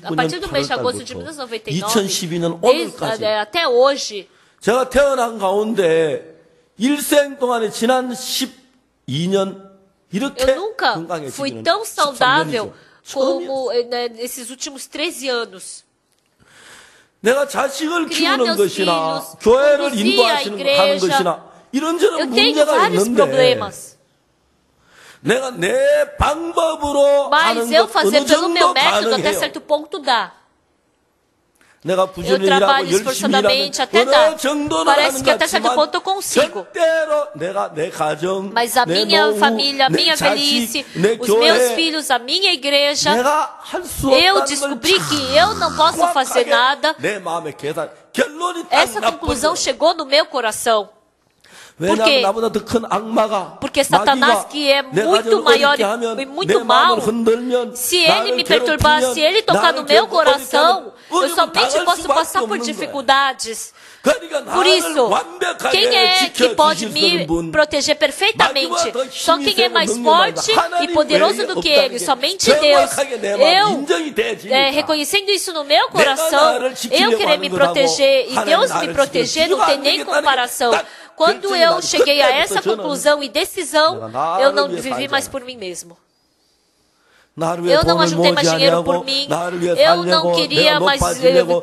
A partir do mês de agosto de 8월달부터 1999, 2012년 오늘까지 até hoje, 제가 태어난 가운데 일생 동안에 지난 12년 이렇게 eu nunca fui 건강해지기는 tão saudável 13년이죠. como nesses últimos 13 anos. 내가 자식을 criar 키우는 meus 것이나 filhos, 교회를 conduzir a 인도하시는 igreja. 하는 것이나 이런저런 Eu tenho 문제가 vários 있는데 problemas. 내가 내 방법으로 하는 Mas eu 것 fazer 어느 pelo meu 정도 método até 가능해요. certo ponto dá. 내가 Eu 부지런히 일하고 trabalho 열심히 esforçadamente 일하면 até dá. 어느 정도는 Parece 하는 que até certo 같지만 ponto eu consigo. 절대로 내가 내 가정, Mas a 내 minha 노후, família, a 내 minha 자식, velhice, 내 os meus 교회 filhos, a minha igreja, 내가 할 수 eu 없다는 descobri 걸 que eu não posso fazer 정확하게 nada. 내 마음의 계산 결론이 딱 Essa conclusão 나쁘죠. chegou no meu coração. 왜냐하면 나보다 더 큰 악마가 Porque Satanás, que é muito maior e muito mal, se ele me perturbar, se ele tocar no meu coração, eu somente posso passar por dificuldades. Por isso, quem é que pode me proteger perfeitamente? Só quem é mais forte e poderoso do que ele, somente Deus. Eu, reconhecendo isso no meu coração, eu querer me proteger e Deus me proteger, não tem nem comparação. Quando eu cheguei a essa conclusão e decisão, eu não vivi mais por mim mesmo. Eu não ajuntei mais dinheiro por mim. Eu não queria mais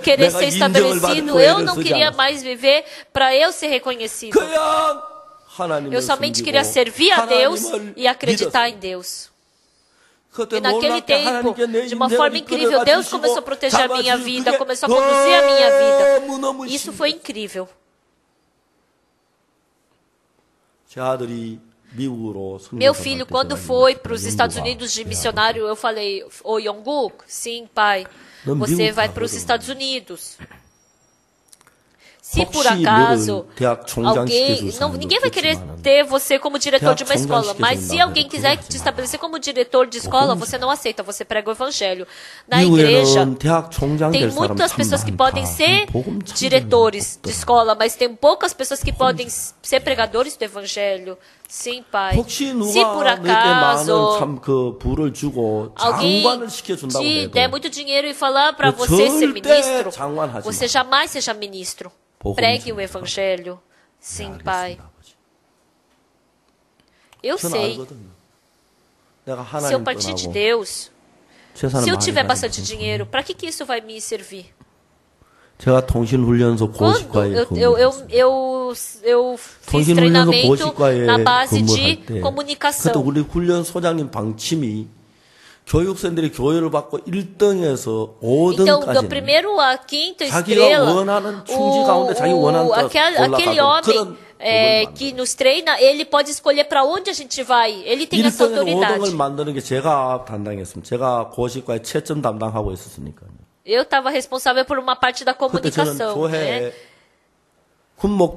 querer ser estabelecido. Eu não queria mais viver para eu ser reconhecido. Eu somente queria servir a Deus e acreditar em Deus. E naquele tempo, de uma forma incrível, Deus começou a proteger a minha vida, começou a conduzir a minha vida. Isso foi incrível. Meu filho, quando foi para os Estados Unidos de missionário, eu falei, ô Yongguk, sim, pai, você vai para os Estados Unidos. Se por acaso ninguém vai querer ter você como diretor de uma escola, mas se alguém quiser te estabelecer como diretor de escola, você não aceita, você prega o evangelho. Na igreja, tem muitas pessoas que podem ser diretores de escola, mas tem poucas pessoas que podem ser pregadores do evangelho. Sim, pai. Se por acaso alguém te der muito dinheiro e falar para você ser ministro, você jamais seja ministro. Pregue o evangelho. Sim, pai. Eu sei. Se eu partir de Deus, se eu tiver bastante dinheiro, para que isso vai me servir? Quando eu fiz treinamento na base de comunicação. Então, do primeiro a quinta estrela, aquele homem que nos treina, ele pode escolher para onde a gente vai. Ele tem essa autoridade. Eu estava responsável por uma parte da comunicação, né?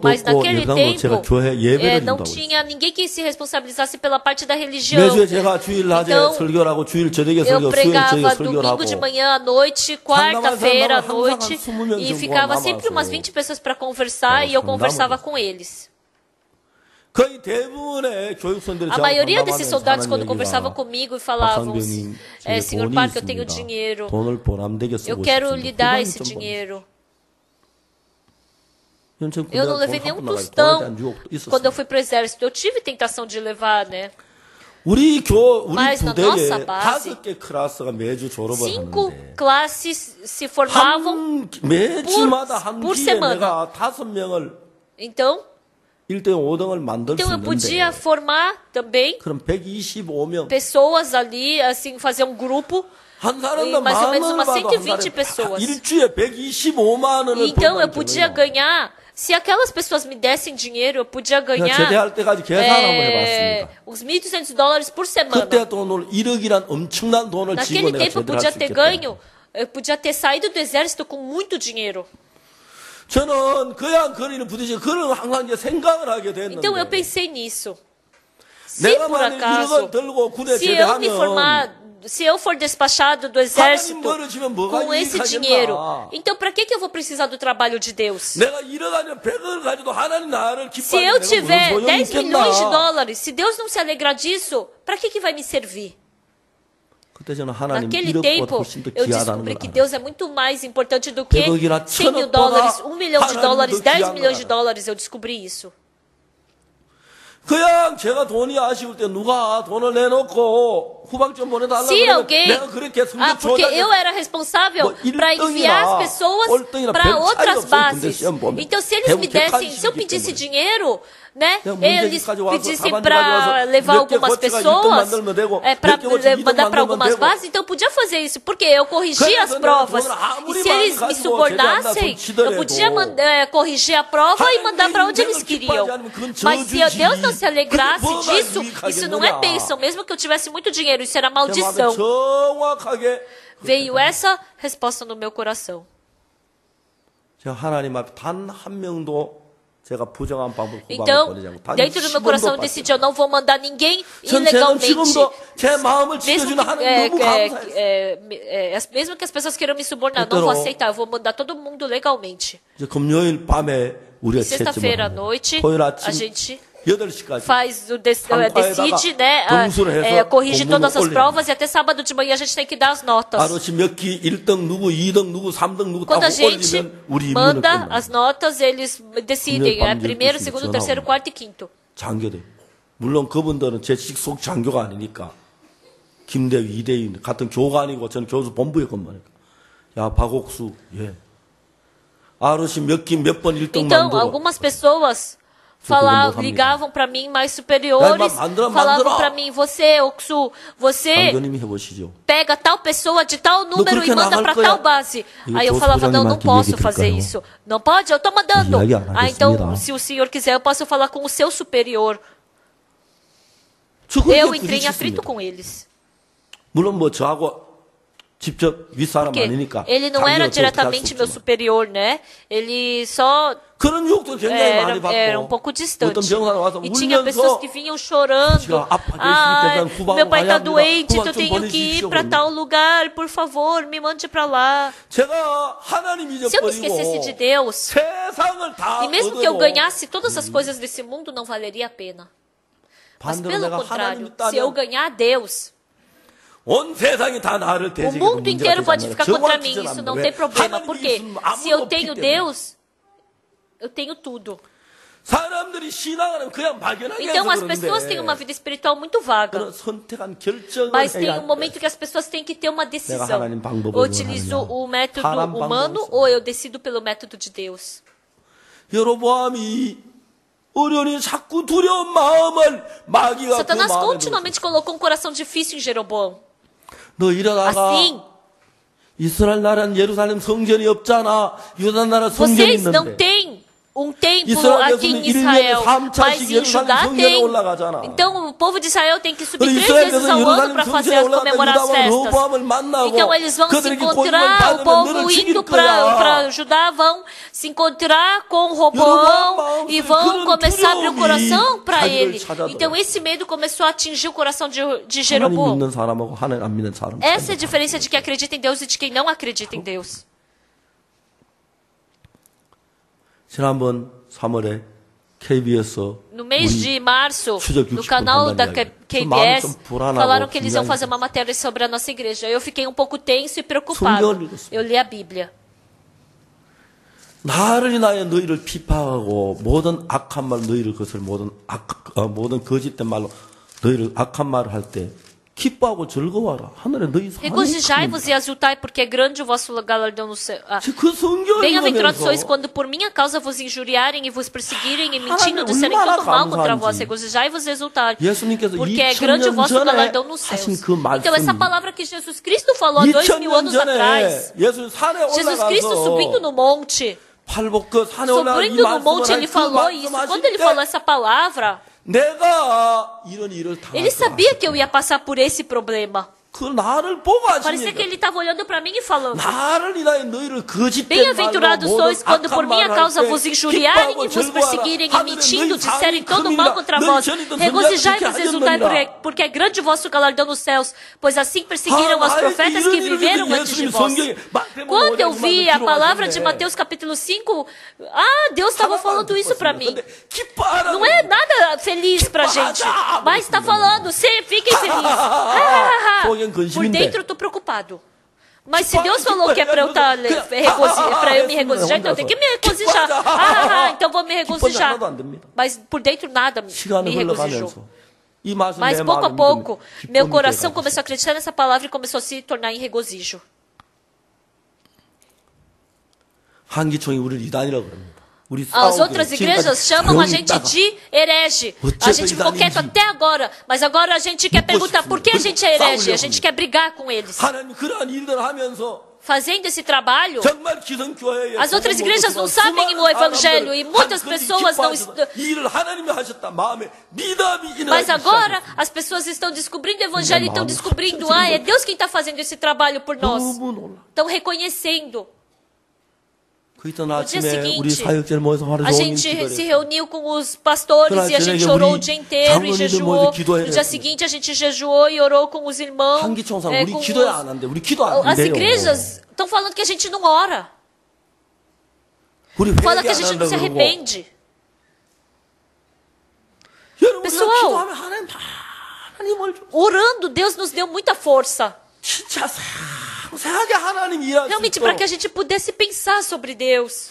Mas naquele tempo, não tinha ninguém que se responsabilizasse pela parte da religião. Então, eu pregava domingo de manhã à noite, quarta-feira à noite, e ficava sempre umas 20 pessoas para conversar, e eu conversava com eles. A maioria desses soldados, quando conversavam comigo, falavam, Senhor Parker, eu tenho dinheiro, eu quero lhe dar esse dinheiro. Eu não levei nenhum tostão quando eu fui para o exército. Eu tive tentação de levar, né? Mas na nossa base, 5 classes se formavam por semana. Então eu podia formar também pessoas ali, assim, fazer um grupo. Mais ou menos umas 120 pessoas. Então eu podia ganhar, se aquelas pessoas me dessem dinheiro, eu podia ganhar uns $1.200 por semana. Naquele tempo eu podia ter ganho, eu podia ter saído do exército com muito dinheiro. 저는 그냥 거리는 부딪히고 그런 항상 이제 생각을 하게 됐는데. Então eu pensei nisso. Se por acaso, se eu for despachado do exército com esse dinheiro, então para que eu vou precisar do trabalho de Deus? Se eu tiver 10 milhões de dólares, se Deus não se alegrar disso, para que vai me servir? Naquele tempo, eu descobri que Deus é muito mais importante do que 100 mil dólares, 1 milhão de dólares, 10 milhões de dólares. Eu descobri isso. 그냥 제가 돈이 아쉬울 때 누가 돈을 내놓고 후방점 보내달라고 그러면 내가 그렇게 성적 porque eu era responsável para enviar as pessoas para outras bases. Então, se eles me dessem, se eu pedisse dinheiro, né, eles pedissem para levar algumas pessoas, para mandar para algumas bases, então eu podia fazer isso, porque eu corrigia as provas. E se eles me subornassem, eu podia corrigir a prova e mandar para onde eles queriam. Mas se Deus não se alegrasse disso, isso não é bênção, mesmo que eu tivesse muito dinheiro, isso era maldição. Veio essa resposta no meu coração. Então, dentro do meu coração eu decidi, eu não vou mandar ninguém ilegalmente. Mesmo que as pessoas queiram me subornar, não vou aceitar, eu vou mandar todo mundo legalmente. Sexta-feira à noite, a gente decide, né, corrige todas as provas e até sábado de manhã a gente tem que dar as notas. Quando a gente manda as notas, eles decidem, primeiro, segundo, terceiro, quarto e quinto. 물론 그분들은 제 직속 장교가 아니니까 김대위, 이대위 같은 교가 아니고 저는 교수 본부였건만. 야 박옥수, 예. 아르시 몇 번 1등 Então, algumas pessoas ligavam para mim mais superiores, falavam para mim, você, Oksu, você pega tal pessoa de tal número e manda para tal base. Aí eu falava, não posso fazer isso. Não pode? Eu estou mandando. Então, se o senhor quiser, eu posso falar com o seu superior. Eu entrei em atrito com eles. Porque ele não era diretamente meu superior, né? Ele só era um pouco distante. E tinha pessoas que vinham chorando. Meu pai está doente, eu tenho que ir para tal lugar, por favor, me mande para lá. Se eu me esquecesse de Deus, e mesmo que eu ganhasse todas as coisas desse mundo, não valeria a pena. Mas pelo contrário, se eu ganhar Deus, o mundo inteiro pode ficar contra mim, isso não tem problema, porque se eu tenho Deus, eu tenho tudo. Então as pessoas têm uma vida espiritual muito vaga, mas tem um momento que as pessoas têm que ter uma decisão. Ou eu utilizo o método humano, ou eu decido pelo método de Deus. Satanás continuamente colocou um coração difícil em Jeroboão. Assim, vocês não têm um templo aqui em Israel, mas em Judá tem. Então o povo de Israel tem que subir 3 vezes ao ano para comemorar as festas. Então eles vão se encontrar, o povo indo para Judá vão se encontrar com Roboão e vão começar a abrir o coração para ele. Então esse medo começou a atingir o coração de Jeroboão. Essa é a diferença de quem acredita em Deus e de quem não acredita em Deus. No mês de março, no canal da KBS, falaram que eles iam fazer uma matéria sobre a nossa igreja. Eu fiquei um pouco tenso e preocupado. Eu li a Bíblia. 나를 인하여 너희를 비판하고 모든 악한 말 너희를 그것을 모든 거짓된 말로 너희를 악한 말을 할 때 기뻐하고 즐거워하라. 하늘에 너희 사랑이 Regozijai-vos e exultai, porque é grande o vosso galardão no céu. Bem-aventurados sois quando por minha causa vos injuriarem e vos perseguirem e mentindo disserem todo mal contra vós. Regozijai-vos e exultai, porque é grande o vosso galardão no céu. Então essa palavra que Jesus Cristo falou há 2000 anos atrás, Jesus Cristo subindo no monte, ele falou isso. Quando ele falou essa palavra, ele sabia que eu ia passar por esse problema. 그 나를 보고 Parecia que ele 하십니다. estava olhando para mim e falando: 나를 인하여 너희를 거짓된 말로 Bem-aventurados sois 모든 quando por 악한 minha 말을 causa 할 때 vos injuriarem e 기뻐하고 vos perseguirem e 즐거워하라. mentindo 하늘에 너희 disserem 상이 todo mal 큽니다. contra 너희 vós. 전이든 Regozijai-vos 선지자들이 e exultai, 하셨느니라. porque é grande o vosso galardão nos céus, pois assim perseguiram os profetas que viveram antes de vós. Quando eu vi a palavra de Mateus capítulo 5, Deus estava falando isso para mim. Não é nada feliz pra gente, mas está falando, fiquem felizes. Por dentro eu estou preocupado. Mas se Deus falou que é para eu me regozijar, então eu tenho que me regozijar. Então vou me regozijar. Mas por dentro nada me regozijou. Mas pouco a pouco, meu coração começou a acreditar nessa palavra e começou a se tornar em regozijo. 한기총이 우리를 이단이라고 그럽니다. As outras igrejas chamam a gente de herege. A gente ficou quieto até agora, mas agora a gente quer perguntar por que a gente é herege. A gente quer brigar com eles. Fazendo esse trabalho, as outras igrejas não sabem o evangelho e muitas pessoas não estão. Mas agora as pessoas estão descobrindo o evangelho e estão descobrindo, é Deus quem está fazendo esse trabalho por nós. Estão reconhecendo. No dia seguinte, a gente se reuniu com os pastores e a gente orou o dia inteiro e jejuou. No dia seguinte, a gente jejuou e orou com os irmãos. As igrejas estão falando que a gente não ora. Fala que a gente não se arrepende. Pessoal, orando, Deus nos deu muita força. Realmente para que a gente pudesse pensar sobre Deus.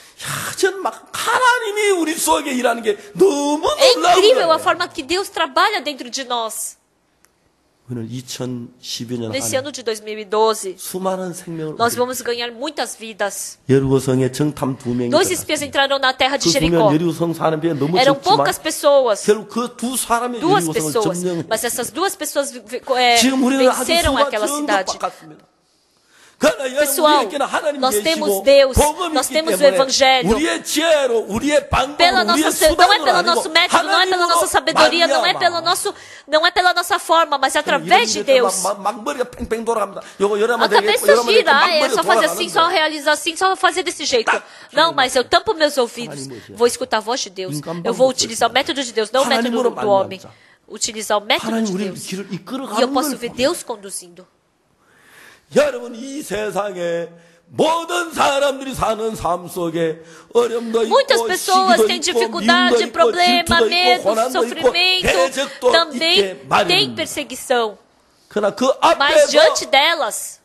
É incrível a forma que Deus trabalha dentro de nós. Nesse ano de 2012, nós vamos ganhar muitas vidas. 2 espias entraram na terra de Jericó. Eram poucas pessoas. 2 pessoas. Mas essas 2 pessoas venceram aquela cidade. Pessoal, nós temos Deus, nós temos o Evangelho. Não é pelo nosso método, não é pela nossa sabedoria, não é pela nossa forma, mas é através de Deus. A cabeça gira, é só fazer assim, só realizar assim, só fazer desse jeito. Não, mas eu tampo meus ouvidos, vou escutar a voz de Deus. Eu vou utilizar o método de Deus, não o método do homem. Utilizar o método de Deus. E eu posso ver Deus conduzindo. 여러분 이 세상에 모든 사람들이 사는 삶 속에 어려움도 있고 muitas pessoas têm dificuldade, problema, medo, sofrimento, também tem perseguição. Mas diante delas,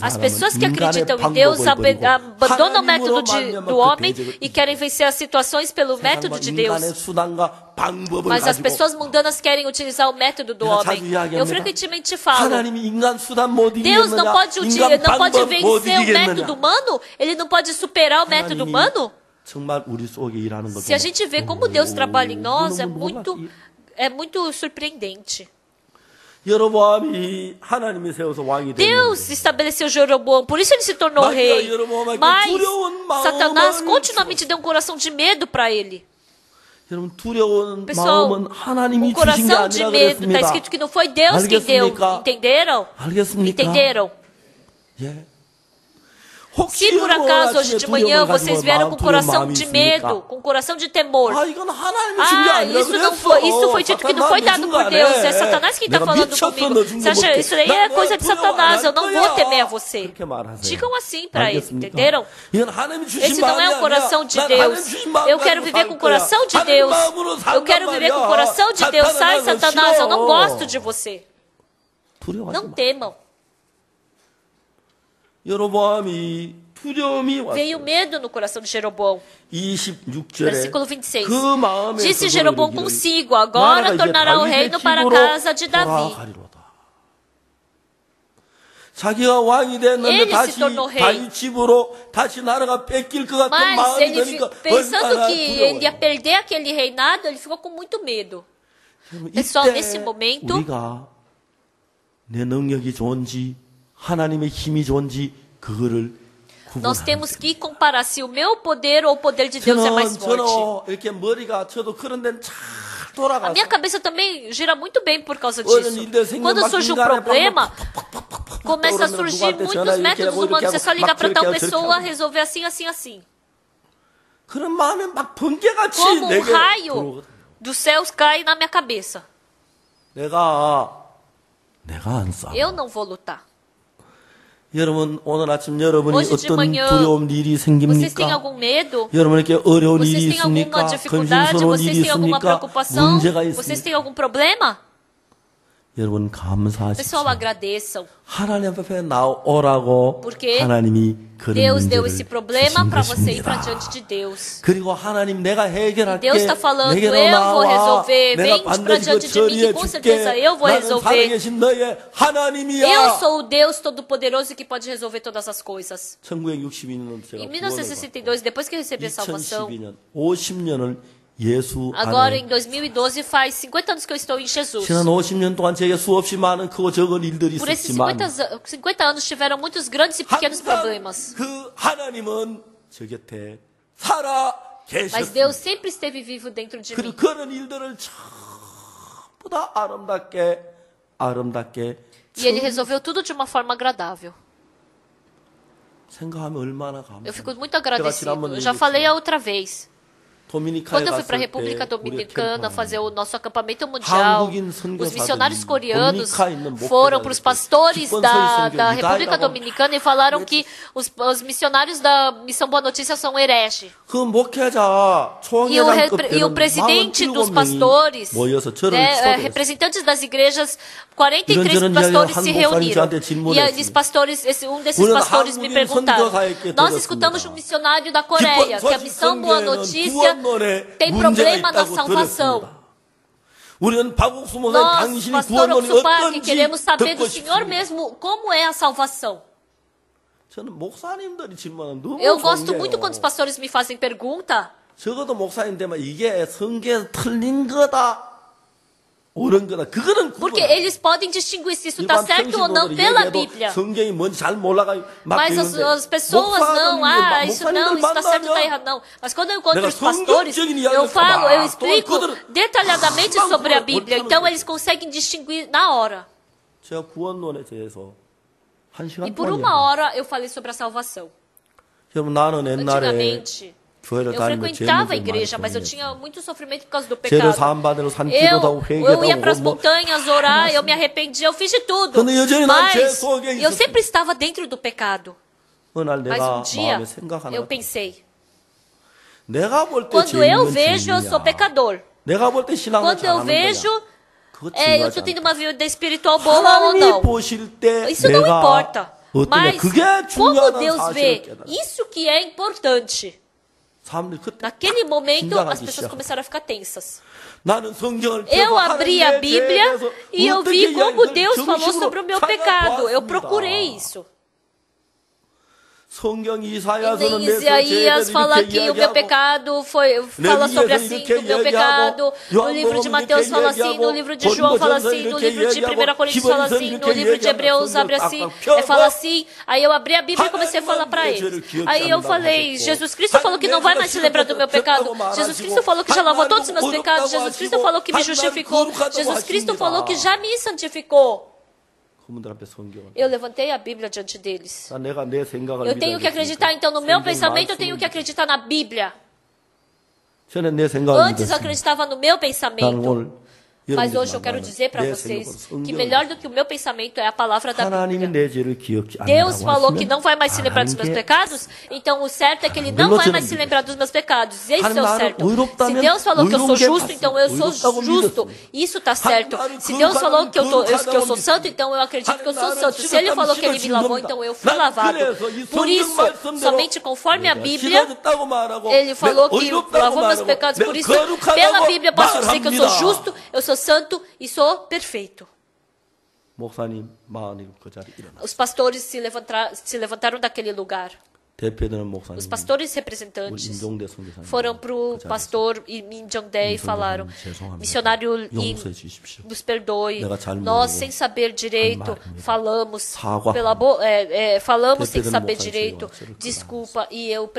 as pessoas que acreditam em Deus abandonam o método do homem e querem vencer as situações pelo método de Deus. Mas as pessoas mundanas querem utilizar o método do homem. Eu frequentemente falo, Deus não pode vencer o método humano? Ele não pode superar o método humano? Se a gente vê como Deus trabalha em nós, é muito surpreendente. Deus estabeleceu Jeroboão, por isso ele se tornou rei. Mas Satanás continuamente deu um coração de medo para ele. Pessoal, um coração de medo, está escrito que não foi Deus quem deu. Entenderam? Entenderam? Se por acaso hoje de manhã vocês vieram com coração de medo, com coração de temor, isso foi dito que não foi dado por Deus, é Satanás quem está falando comigo. Você acha, isso daí é coisa de Satanás, eu não vou temer a você. Digam assim para eles, entenderam? Esse não é o coração de Deus. Eu quero viver com o coração de Deus. Eu quero viver com o coração de Deus. Sai, Satanás, eu não gosto de você. Não temam. Veio medo no coração de Jeroboão. Versículo 26. Disse Jeroboão consigo, agora tornará o reino para a casa de Davi. Ele se tornou rei. Mas ele, pensando que ele ia perder aquele reinado, ele ficou com muito medo. Pessoal, nesse momento, nós temos que comparar se o meu poder ou o poder de Deus é mais forte. 돌아가서 A minha cabeça também gira muito bem por causa disso. Quando surge um problema, começa a surgir muitos métodos humanos. É só ligar para tal pessoa, resolver assim, assim, assim. 그런 마음이 막 번개같이 Como um 내게 raio 들어오거든. dos céus cai na minha cabeça. 내가 안 싸워. Eu não vou lutar. 여러분 오늘 아침 여러분이 Hoje de 어떤 manhã, 두려움 일이 Vocês têm 생깁니까? algum medo? 여러분에게 어려운 Vocês 일이 têm alguma 있습니까? dificuldade? 근심스러운 Vocês 일이 têm alguma 있습니까? preocupação? 문제가 Vocês 있습니까? têm algum problema? 여러분 감사하십시오. Pessoal, agradeçam. 하나님 앞에 나오라고 Porque 하나님이 그런 Deus deu 문제를 esse problema 주신 para você ir para 것입니다. diante de Deus. 그리고 하나님 내가 해결할게. Deus está falando, 내게로 eu vou 나와. resolver. 내가 Vem para 반드시 diante 그 de mim que com 처리해 certeza 줄게. eu vou 나는 resolver. 살아계신 너의 하나님이야. Eu sou o Deus Todo-Poderoso que pode resolver todas as coisas. 1962년은 제가 Em 1962, depois que eu recebi a salvação, 2012년 50년을 예수 agora 안에 em 2012 faz 50 anos que eu estou em Jesus. 지난 50년 동안 제게 수없이 많은 크고 적은 일들이 Por esses 있었지만 50 anos tiveram muitos grandes e pequenos problemas. 그 하나님은 저 곁에 살아 Mas Deus 계셨습니다. sempre esteve vivo dentro de 그리고 mim. 그런 일들을 전부 다 아름답게 E Ele resolveu tudo de uma forma agradável. 생각하면 얼마나 Eu fico 감사합니다. muito agradecido. Eu já falei a outra vez. Quando eu fui para a República Dominicana fazer o nosso acampamento mundial, os missionários coreanos foram para os pastores da República Dominicana e falaram que os missionários da Missão Boa Notícia são hereges. E o presidente dos pastores, representantes das igrejas, 43 pastores se reuniram. E um desses pastores me perguntaram: nós escutamos de um missionário da Coreia que a Missão Boa Notícia tem problema na salvação. Nós, pastor Oksupark, queremos saber do Senhor mesmo como é a salvação. Eu gosto muito quando os pastores me fazem pergunta. 적어도 목사님들만 이게 성경에서 틀린 거다. 옳은 거다. 그거는 Porque eles podem distinguir se isso está certo ou não pela Bíblia. 성경이 뭔지 잘 몰라가지고 막 Mas as pessoas não, isso está certo ou está errado, não. Mas quando eu encontro os pastores, eu explico detalhadamente sobre a Bíblia. Então eles conseguem distinguir na hora. 제가 구원론에 대해서 한 시간 E por uma hora eu falei sobre a salvação. 여러분 나는 옛날에 Antigamente, eu frequentava a igreja, mas eu tinha muito sofrimento por causa do pecado. Eu ia para as montanhas orar, eu me arrependia, eu fiz de tudo. Mas eu sempre estava dentro do pecado. Mas um dia eu pensei, quando eu vejo, eu sou pecador. Quando eu vejo, eu estou tendo uma vida espiritual boa ou não. Isso não importa. Mas como Deus vê, isso que é importante. Naquele momento, as pessoas começaram a ficar tensas. Eu abri a Bíblia e eu vi como Deus falou sobre o meu pecado. Eu procurei isso. Em Isaías fala que o meu pecado fala sobre assim, do meu pecado. No livro de Mateus fala assim, no livro de João fala assim, no livro de 1 Coríntios fala assim, no livro de Hebreus abre assim, fala assim. Aí eu abri a Bíblia e comecei a falar para eles. Aí eu falei, Jesus Cristo falou que não vai mais se lembrar do meu pecado. Jesus Cristo falou que já lavou todos os meus pecados. Jesus Cristo falou que me justificou. Jesus Cristo falou que já me santificou. Eu levantei a Bíblia diante deles. Eu tenho que acreditar, então, no meu pensamento, eu tenho que acreditar na Bíblia. Antes eu acreditava no meu pensamento. Mas hoje eu quero dizer para vocês que melhor do que o meu pensamento é a palavra da Bíblia. Deus falou que não vai mais se lembrar dos meus pecados, então o certo é que Ele não vai mais se lembrar dos meus pecados. Esse é o certo. Se Deus falou que eu sou justo, então eu sou justo. Isso está certo. Se Deus falou que eu sou santo, então eu acredito que eu sou santo. Se Ele falou que Ele me lavou, então eu fui lavado. Por isso, somente conforme a Bíblia, Ele falou que lavou meus pecados. Por isso, pela Bíblia, eu posso dizer que eu sou justo, eu sou santo e sou perfeito. Os pastores se levantaram daquele lugar. Os pastores representantes foram para o pastor Min Jong-dae e falaram: missionário Lim, nos perdoe, nós sem saber direito falamos sem saber direito, desculpa. E o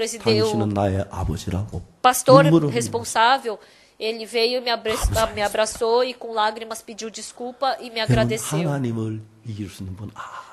pastor responsável, Ele veio e me abraçou e com lágrimas pediu desculpa e me agradeceu. 하나님을 이길 수 있는 분.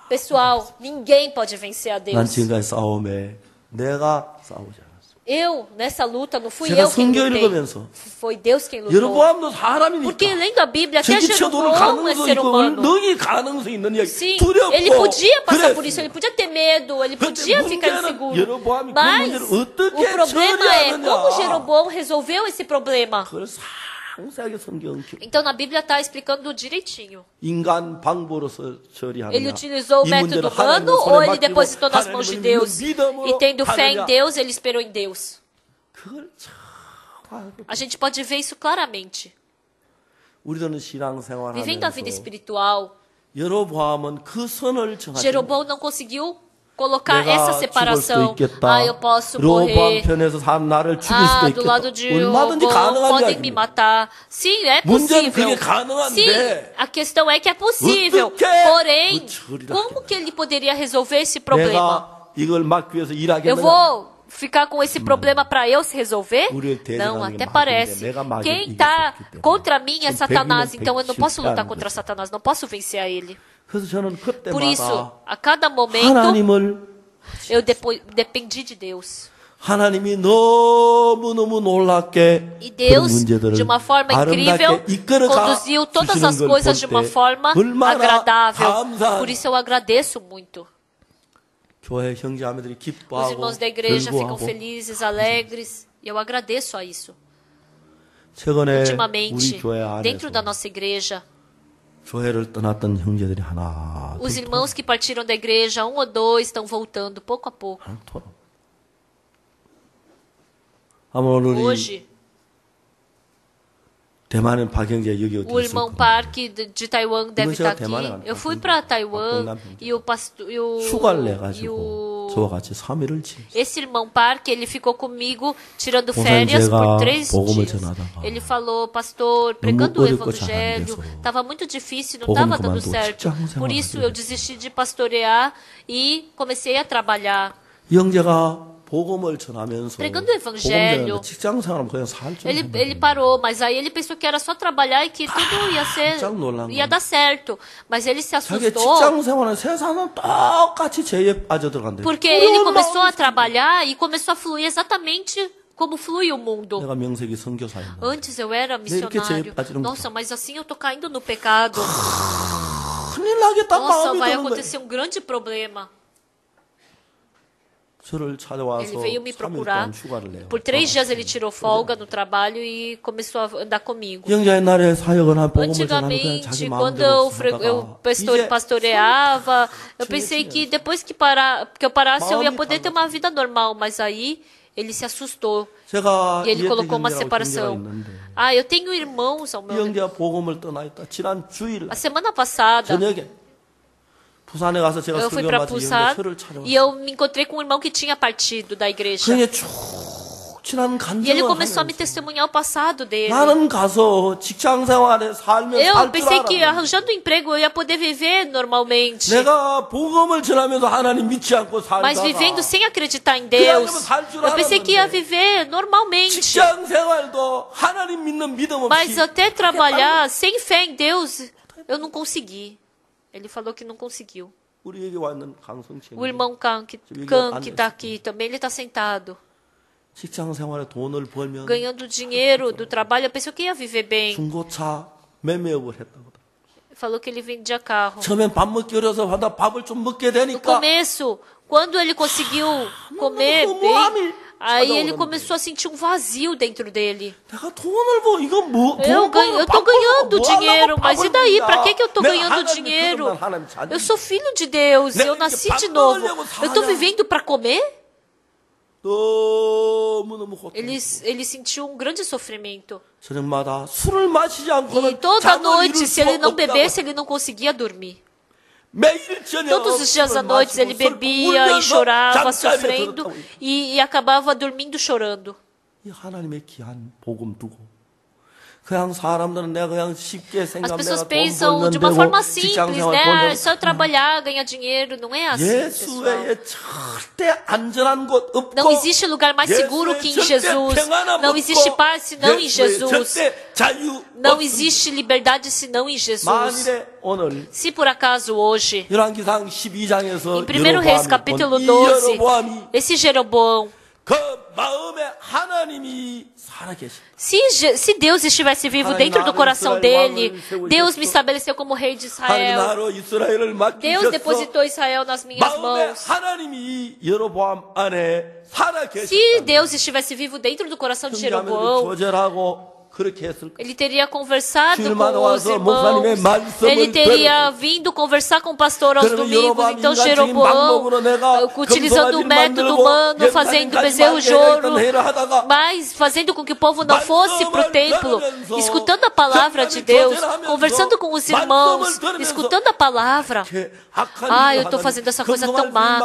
Pessoal, ninguém pode vencer a 난 Deus. 지금까지 싸움에 내가 싸우지 않았어. Eu, nessa luta, não fui 제가 eu quem 성경을 lutei. 읽으면서 Foi Deus quem lutou. 여로보암도 사람이니까 Porque lendo a Bíblia, até 저기쳐도는 Jeroboão é 가능성이 ser 있고 humano. 능히 가능성이 있는 이야기. Sim, 두렵고 ele podia passar por isso, 그랬어요. ele podia ter medo, ele podia ficar 문제는 inseguro. 여로보암이 그 Mas 문제를 o 어떻게 problema é 처리하느냐. como Jeroboão resolveu esse problema. 그걸 상세하게 성경은 Então na Bíblia está explicando direitinho. 인간 방법으로서 처리하느냐. Ele utilizou o 이 método 문제를 humano 하나님의 손에 ou ele 맡기고 depositou nas mãos de 하나님을 Deus? 믿음으로 E tendo fé em 하느냐. Deus, ele esperou em Deus. 그걸 참 A gente pode ver isso claramente. 우리들은 Vivendo a vida 신앙생활하면서 espiritual, 여로보암은 그 선을 정하지 Jeroboão não conseguiu colocar 내가 essa 죽을 수도 separação. 있겠다. Eu posso 로보암 morrer. 편에서 나를 죽일 수도 Do lado 있겠다. de 얼마든지 Jeroboão 가능한 podem me 이야기입니다. matar. Sim, é 문제는 possível. 그게 가능한데 Sim, a questão é que é possível. 어떻게 Porém, 그 처리를 como que ele poderia resolver esse problema? 내가 이걸 막기 위해서 Eu 일하겠느냐? vou ficar com esse problema para eu se resolver? 우리를 Não, 대적하는 게 até 마귀인데 parece. 내가 마귀를 Quem 이길 está 수 있기 때문에. contra mim é 그럼 Satanás, 백이면 então eu não posso lutar 실패하는 contra 거죠. Satanás, não posso vencer a ele. 그래서 저는 Por isso, 그때마다 a cada momento, 하나님을 eu dependi de Deus. 하나님이 너무너무 놀랍게 E 그런 Deus, 문제들을 de uma forma incrível, 아름답게 이끌어가 conduziu todas as 주시는 걸 coisas de 볼 uma 때 forma 얼마나 agradável. 감사한 Por isso eu agradeço muito. 교회 형제자매들이 Os 기뻐하고 irmãos da igreja ficam 즐거워하고 felizes, alegres, e eu agradeço a isso. 최근에 우리 Ultimamente, 교회 안에서 dentro da nossa igreja, 교회를 떠났던 형제들이 하나 os irmãos que partiram da igreja, um ou dois, estão voltando pouco a pouco. 아마 오늘 Hoje, 대만은 박영재 여기 어디 o irmão 있을 겁니다. Park de Taiwan deve 제가 estar 대만에 aqui. 갔다 Eu fui para Taiwan e o pastor, 휴가를 내가지고 저와 같이 3일을 지냈어요. esse irmão Park, ele ficou comigo tirando 목사님, férias por 제가 3 복음을 dias. 전하다가 Ele falou, pastor, pregando o 어렵고 잘안 evangelho, 돼서 estava muito difícil, não 복음 estava dando 그만두고 certo. 직장 Por isso 생활하기로 eu desisti de pastorear e comecei a trabalhar. 이 형제가 복음을 전하면서 Pregando o evangelho. 직장 생활하면 그냥 살줄 Ele parou, mas aí ele pensou que era só trabalhar e que tudo ia ser, ia dar certo. Mas ele se 자기 assustou 직장 생활은 세상은 똑같이 죄에 빠져들어간대. porque ele começou a trabalhar e começou a fluir exatamente como flui o mundo. 내가 명색이 선교사였는데 Antes eu era 이렇게 죄에 missionário. 빠지는 Nossa, mas assim eu tô caindo no pecado. 큰일 나겠다 Nossa, 마음이 vai 드는 거예요. acontecer um grande problema. 저를 찾아와서 Ele veio me 3일 procurar. 동안 휴가를 내요. Por 3 dias ele tirou folga no trabalho e começou a andar comigo. 영자 옛날에 사역은 한 복음을 전하면 그냥 자기 Antigamente, quando 마음대로 eu 살다가 pastoreava, eu pensei que depois que eu parasse, eu ia poder ter uma vida normal. Mas aí ele se assustou 제가 e ele 이해했던 colocou uma 형제라고 separação. 형제가 있는데 Ah, eu tenho irmãos ao 이 meu. 형제가 복음을 떠나 있다. 지난 주일 A semana passada, 저녁에 부산에 가서 제가 eu fui 설교 para 마치 Busan 형제 저를 e 찾아왔어요. eu me encontrei com um irmão que tinha partido da igreja. 그게 쭉 지난 E ele 간증을 começou a me 하면서 testemunhar o passado dele. 나는 가서 직장 생활에 살면 Eu 살 줄 pensei que 알았는데 arranjando emprego eu ia poder viver normalmente. 내가 복음을 전하면서 하나님 믿지 않고 Mas 살다가 vivendo sem acreditar em Deus, eu pensei que ia viver normalmente. 직장 생활도 하나님 믿는 믿음 없이 Mas até trabalhar sem fé em Deus, eu não consegui. Ele falou que não conseguiu. 우리에게 와 있는 강성치 O irmão Kang, que está aqui, também ele está sentado. 직장 생활에 돈을 벌면 Ganhando dinheiro do trabalho, eu pensei que ia viver bem. 중고차 매매업을 했다고. Falou que ele vendia carro. 처음엔 밥 먹기 어려서 하다 밥을 좀 먹게 No 되니까 começo, quando ele conseguiu comer bem, aí ele começou a sentir um vazio dentro dele. 내가 돈을 벌 이거 뭐 Eu tô ganhando dinheiro, mas e daí? Para que eu tô 내가 ganhando 하나님의 dinheiro? 거듭난 하나님 자녀. Eu sou filho de Deus, eu nasci de novo. Eu tô vivendo para comer? 너무너무 고통. Ele sentiu um grande sofrimento. 저녁마다 술을 마시지 E 않고는 toda 잠을 noite, 이룰 se ele 수 não 없다고. bebesse, ele não conseguia dormir. 매일 저녁 Todos os dias à noite ele bebia e chorava, sofrendo, e acabava dormindo chorando. 이 하나님의 귀한 복음 두고 그냥 사람들은 내가 그냥 쉽게 As 생각하면 pessoas 내가 돈 pensam 벌면 de uma 되고 forma 직장 simples, 생활 né? 돈 É só trabalhar, ganhar dinheiro. Não é assim, 예수 pessoal. 외에 절대 안전한 곳 없고 Não existe lugar mais seguro que em Jesus. Não existe paz senão em Jesus. Não existe liberdade senão em Jesus. 만일에 오늘 Se por acaso hoje, 열왕기상 12장에서 em 1 Reis capítulo 12, esse Jeroboão, 그 마음에 하나님이 살아계신다. Se Deus estivesse vivo dentro do coração dele, Deus me estabeleceu como rei de Israel. Deus depositou Israel nas minhas mãos. Se Deus estivesse vivo dentro do coração de Jeroboão, ele teria conversado com os irmãos, ele teria vindo conversar com o pastor aos domingos. Então Jeroboão, utilizando o método humano, fazendo bezerro de ouro, mas fazendo com que o povo não fosse para o templo, escutando a palavra de Deus, conversando com os irmãos, escutando a palavra. Eu estou fazendo essa coisa tão má.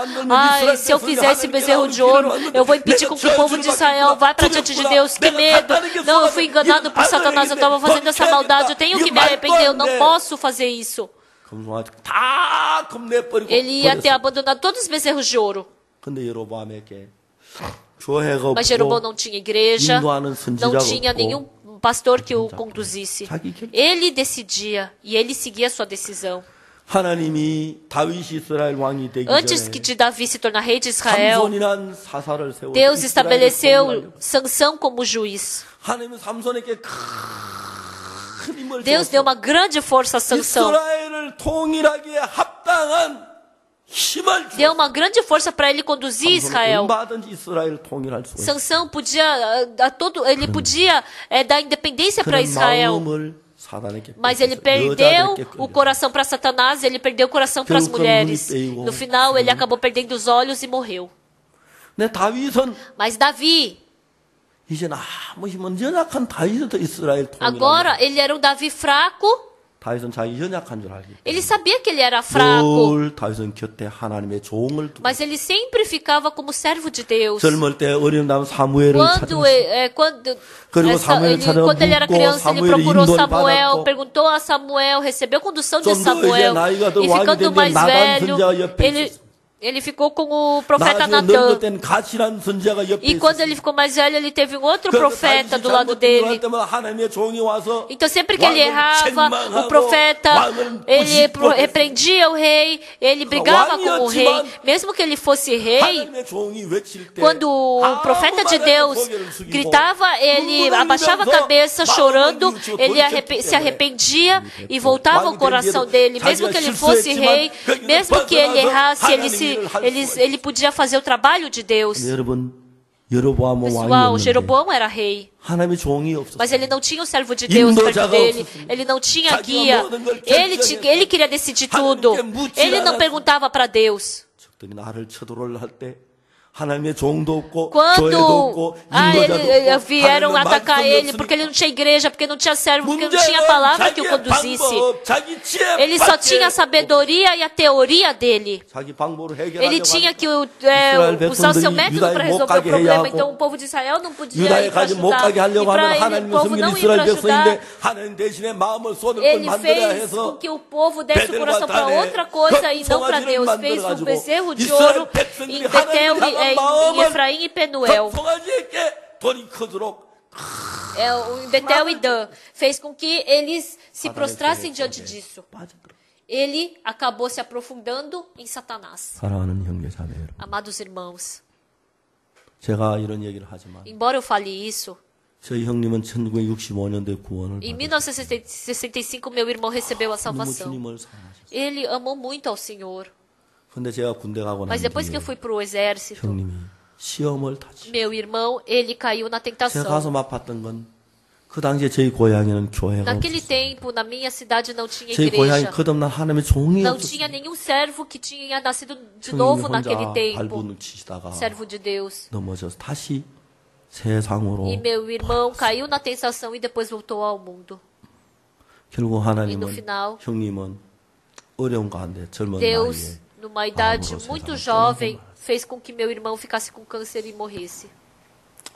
Se eu fizer esse bezerro de ouro, eu vou impedir com que o povo de Israel vá para diante de Deus. Que medo! Não, eu fui enganado por Satanás, eu estava fazendo essa maldade, eu tenho que me arrepender, eu não posso fazer isso. Ele ia ter abandonado todos os bezerros de ouro. Mas Jeroboão não tinha igreja, não tinha nenhum pastor que o conduzisse. Ele decidia e ele seguia a sua decisão. Antes de Davi se tornar rei de Israel, Deus estabeleceu Sansão como juiz. Deus deu uma grande força a Sansão. Deu uma grande força para ele conduzir Israel. Sansão podia dar independência para Israel. Mas ele perdeu o coração para Satanás, ele perdeu o coração para as mulheres. No final, ele acabou perdendo os olhos e morreu. Mas Davi, agora ele era um Davi fraco. Ele sabia que ele era fraco, mas ele sempre ficava como servo de Deus. Quando ele era criança, ele procurou Samuel, perguntou a Samuel, recebeu condução de Samuel. E ficando mais velho, ele ficou com o profeta Natã. E quando ele ficou mais velho, ele teve um outro profeta do lado dele. Então sempre que ele errava, o profeta, ele repreendia o rei, ele brigava com o rei. Mesmo que ele fosse rei, quando o profeta de Deus gritava, ele abaixava a cabeça chorando, ele se arrependia e voltava ao coração dele. Mesmo que ele fosse rei, mesmo que ele errasse, ele podia fazer o trabalho de Deus. Pessoal, Jeroboão era rei, mas ele não tinha o servo de Deus perto dele. Ele não tinha guia. Ele queria decidir tudo. Ele não perguntava para Deus. Quando vieram atacar ele, porque ele não tinha igreja, porque não tinha servo, porque não tinha palavra que o conduzisse. Ele só tinha a sabedoria e a teoria dele. Ele tinha que usar o seu método para resolver o problema. Então o povo de Israel não podia ir para ajudar. E para o povo não ir para ajudar, ele fez com que o povo desse o coração para outra coisa e não para Deus. Fez um bezerro de ouro em Betel, em Efraim e Penuel. Em Betel e Dan. Fez com que eles se prostrassem diante disso. Ele acabou se aprofundando em Satanás. Amados irmãos, embora eu fale isso, em 1965 meu irmão recebeu a salvação. Ele amou muito ao Senhor. Mas depois que eu fui para o exército, meu irmão, ele caiu na tentação. Naquele tempo, na minha cidade não tinha igreja. Não tinha nenhum servo que tinha nascido de novo naquele tempo. Servo de Deus. E meu irmão caiu na tentação e depois voltou ao mundo. E no final, Deus, numa idade muito jovem, fez com que meu irmão ficasse com câncer e morresse.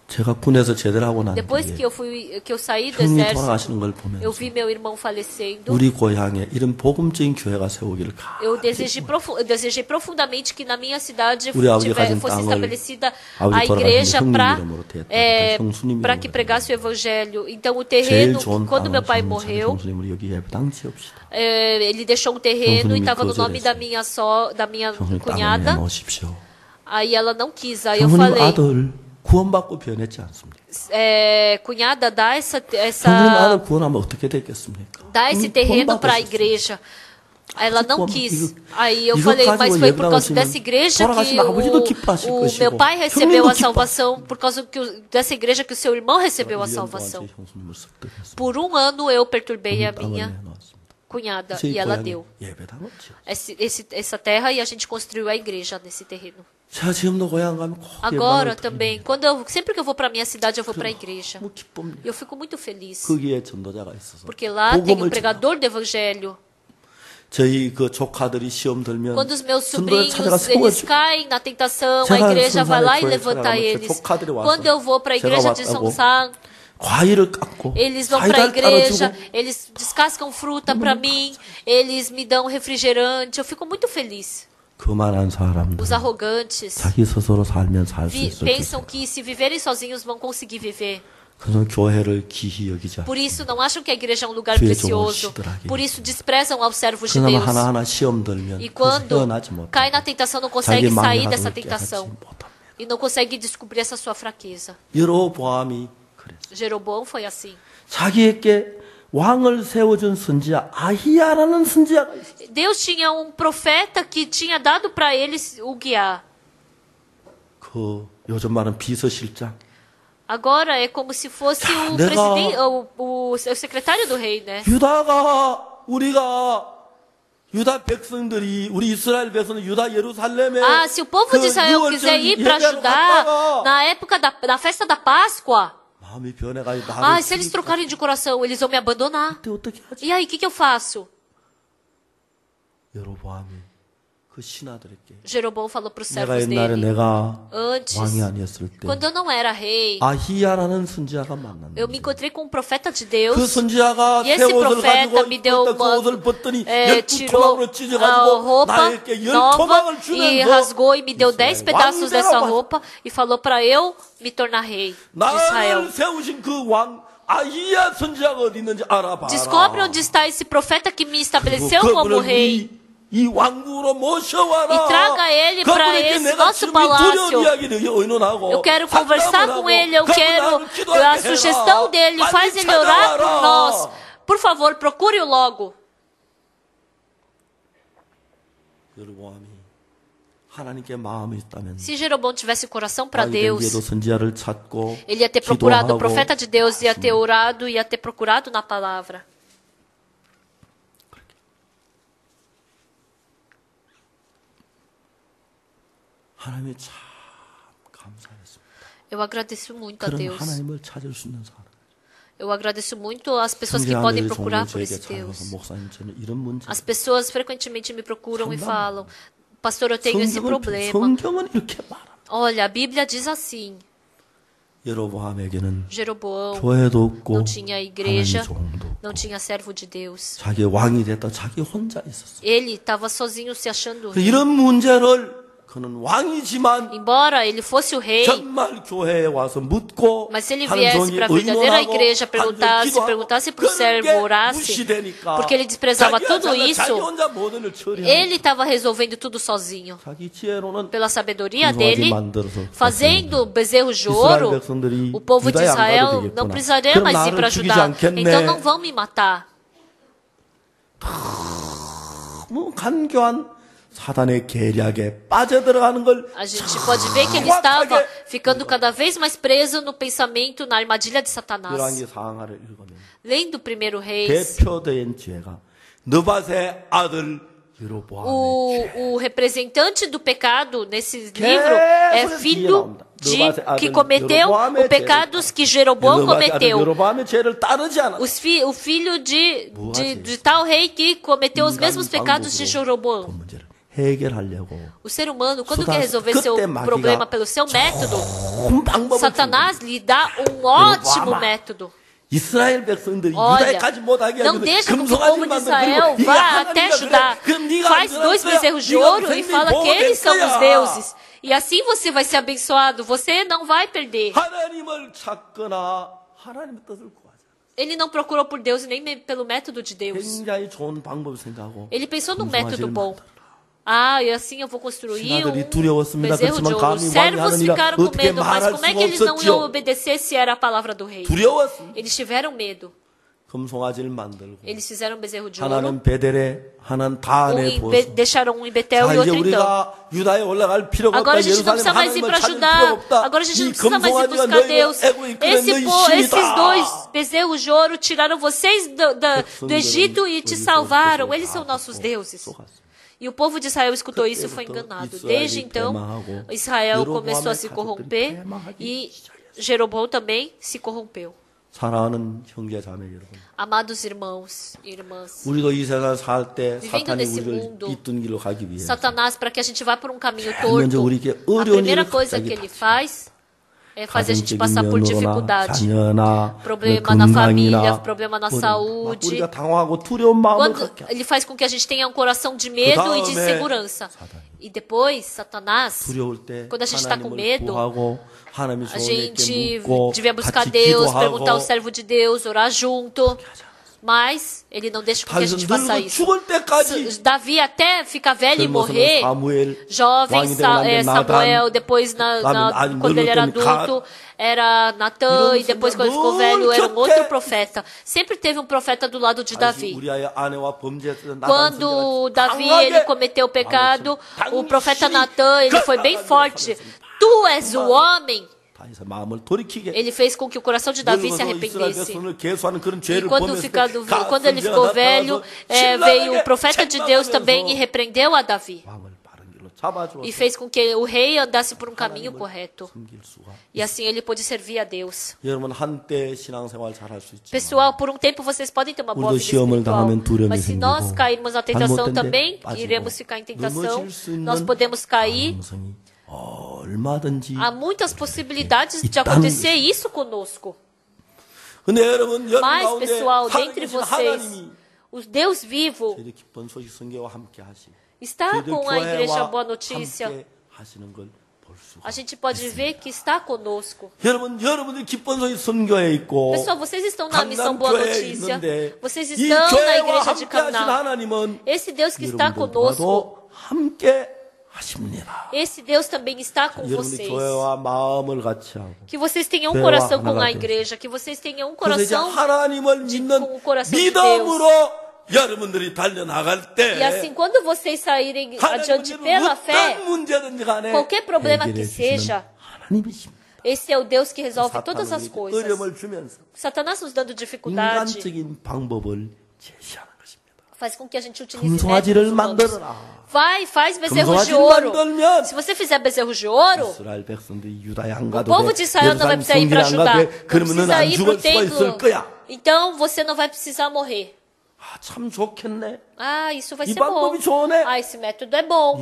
제가 군에서 제대하고 난 Depois 뒤에 que eu saí do 형님 exército, 돌아가시는 걸 eu 보면서 vi meu irmão falecendo. 우리 고향에 이런 복음적인 교회가 세우기를 Eu desejei profundamente que na minha cidade 우리 아버지 가진 fosse 땅을 estabelecida a 아버지 돌아가신 igreja 형님 para 이름으로 되었다. 형수님 para que 이름으로 pregasse o evangelho. Então o 제일 terreno, 좋은 quando meu 땅을 pai 형님 morreu, 형수님으로 여기 예배당 지읍시다. ele deixou um terreno e 형수님이 estava no nome da 거절했어요. minha 형수님 땅을 cunhada. 내놓으십시오. Aí ela não quis. Aí eu 형수님 falei, 아들 구원받고 변했지 않습니까? cunhada, dá 형수님 아들 구원하면 어떻게 되겠습니까? dá esse terreno para a igreja. Ela não quis. Aí eu falei, mas foi por causa dessa igreja que o meu pai recebeu a salvação, por causa dessa igreja que o seu irmão recebeu a salvação. Por um ano eu perturbei a minha cunhada e ela deu essa terra e a gente construiu a igreja nesse terreno. Agora também, sempre que eu vou para minha cidade, eu vou para a igreja. Eu fico muito feliz. Porque lá tem um pregador do evangelho. Quando os meus sobrinhos eles caem na tentação, a igreja vai lá e levanta eles. Quando eu vou para a igreja de Songsan, eles vão para a igreja, eles descascam fruta para mim, eles me dão refrigerante. Eu fico muito feliz. Os arrogantes pensam que se viverem sozinhos vão conseguir viver. Por isso não acham que a igreja é um lugar precioso. Por isso desprezam aos servos de Deus. E quando cai na tentação não consegue sair dessa tentação. E não consegue descobrir essa sua fraqueza. Jeroboão foi assim. Deus tinha um profeta que tinha dado para eles o guiar. Agora é como se fosse o presidente, o secretário do rei, né? Se o povo de Israel quiser ir para Judá na época da festa da Páscoa, se eles trocarem de coração, eles vão me abandonar. E aí, o que eu faço? Jeroboão falou para os servos dele, antes, quando eu não era rei, eu me encontrei com um profeta de Deus, e esse profeta me deu tirou a roupa nova e rasgou e me deu 10 pedaços dessa roupa e falou para eu me tornar rei de Israel. Descobre onde está esse profeta que me estabeleceu como rei. E traga ele para esse nosso palácio. Eu quero conversar com ele, eu quero a sugestão dele, faz ele orar por nós. Por favor, procure-o logo. Se Jeroboão tivesse coração para Deus, ele ia ter procurado o profeta de Deus, ia ter orado, ia ter procurado na palavra. Eu agradeço muito a Deus. Eu agradeço muito as pessoas que podem procurar por esse Deus. As pessoas frequentemente me procuram e falam, pastor, eu tenho esse problema. Olha, a Bíblia diz assim. Jeroboão não tinha igreja, não tinha servo de Deus. Ele estava sozinho se achando rei. Embora ele fosse o rei, mas se ele viesse para a verdadeira igreja, perguntasse para o servo, orasse, porque ele desprezava tudo isso, ele estava resolvendo tudo sozinho. Pela sabedoria dele, fazendo bezerros de ouro, o povo de Israel não precisaria mais ir para Judá. Então não vão me matar. A gente pode ver que ele estava ficando cada vez mais preso no pensamento, na armadilha de Satanás. Lendo o primeiro Reis, o representante do pecado nesse livro é filho que cometeu os pecados que Jeroboão cometeu. O filho de tal rei que cometeu os mesmos pecados de Jeroboão. 해결하려고 o ser humano, quando quer resolver seu problema pelo seu método, Satanás lhe dá ótimo método. 이스라엘 백성들이 Olha, 유다에까지 못하게 não deixa com que o povo de Israel vá até Judá. Faz 2 bezerros de ouro e fala que eles são os deuses. E assim você vai ser abençoado. Você não vai perder. 하나님을 찾거나 하나님의 뜻을 구하자. Ele não procurou por Deus e nem pelo método de Deus. 굉장히 좋은 방법을 생각하고 Ele pensou num método bom. E assim eu vou construir bezerro de ouro. Os servos ficaram com medo, mas como é que eles não iam obedecer se era a palavra do rei? Eles tiveram medo. Eles fizeram um bezerro de ouro. Deixaram em Betel e outro em Dan. Agora a gente não precisa mais ir para Judá. Agora a gente não precisa mais ir buscar Deus. Esses 2 bezerros de ouro tiraram vocês do Egito e te salvaram. Eles são nossos deuses. E o povo de Israel escutou isso e foi enganado. Desde então, Israel começou a se corromper e Jeroboão também se corrompeu. Amados irmãos e irmãs, vivendo nesse mundo, Satanás, para que a gente vá por um caminho torto, a primeira coisa que ele faz é fazer a gente passar por dificuldade, problema na família, problema na saúde. Quando ele faz com que a gente tenha um coração de medo e de insegurança. E depois, Satanás, quando a gente está com medo, a gente devia buscar Deus, perguntar ao servo de Deus, orar junto. Mas ele não deixa com que a gente faça isso. Davi até ficar velho e morrer, jovem Samuel, depois quando ele era adulto, era Natã, e depois quando ele ficou velho, era um outro profeta. Sempre teve um profeta do lado de Davi. Quando Davi ele cometeu o pecado, o profeta Natã, ele foi bem forte. Tu és o homem. Ele fez com que o coração de Davi se arrependesse. E quando ele ficou velho, veio o profeta de Deus também e repreendeu a Davi. E fez com que o rei andasse por um caminho correto. E assim ele pôde servir a Deus. Pessoal, por um tempo vocês podem ter uma boa vida espiritual. Mas se nós cairmos na tentação também, iremos ficar em tentação. Nós podemos cair. Há muitas possibilidades de acontecer isso conosco. Mas, pessoal, dentre vocês, o Deus vivo está com a Igreja Boa Notícia. A gente pode ver que está conosco. Pessoal, vocês estão na missão Boa Notícia. Vocês estão na Igreja de Canaã. Esse Deus que está conosco, esse Deus também está com vocês. Que vocês tenham um coração com a igreja. Que vocês tenham um coração com o coração de Deus. E assim, quando vocês saírem adiante pela fé, qualquer problema que seja, esse é o Deus que resolve todas as coisas. Satanás nos dando dificuldade faz com que a gente utilize métodos humanos. Faz bezerros de ouro. Se você fizer bezerros de ouro, o povo de Israel não vai precisar ir para Judá. Não precisa ir para o templo. Então você não vai precisar morrer. Isso vai ser bom. Esse método é bom.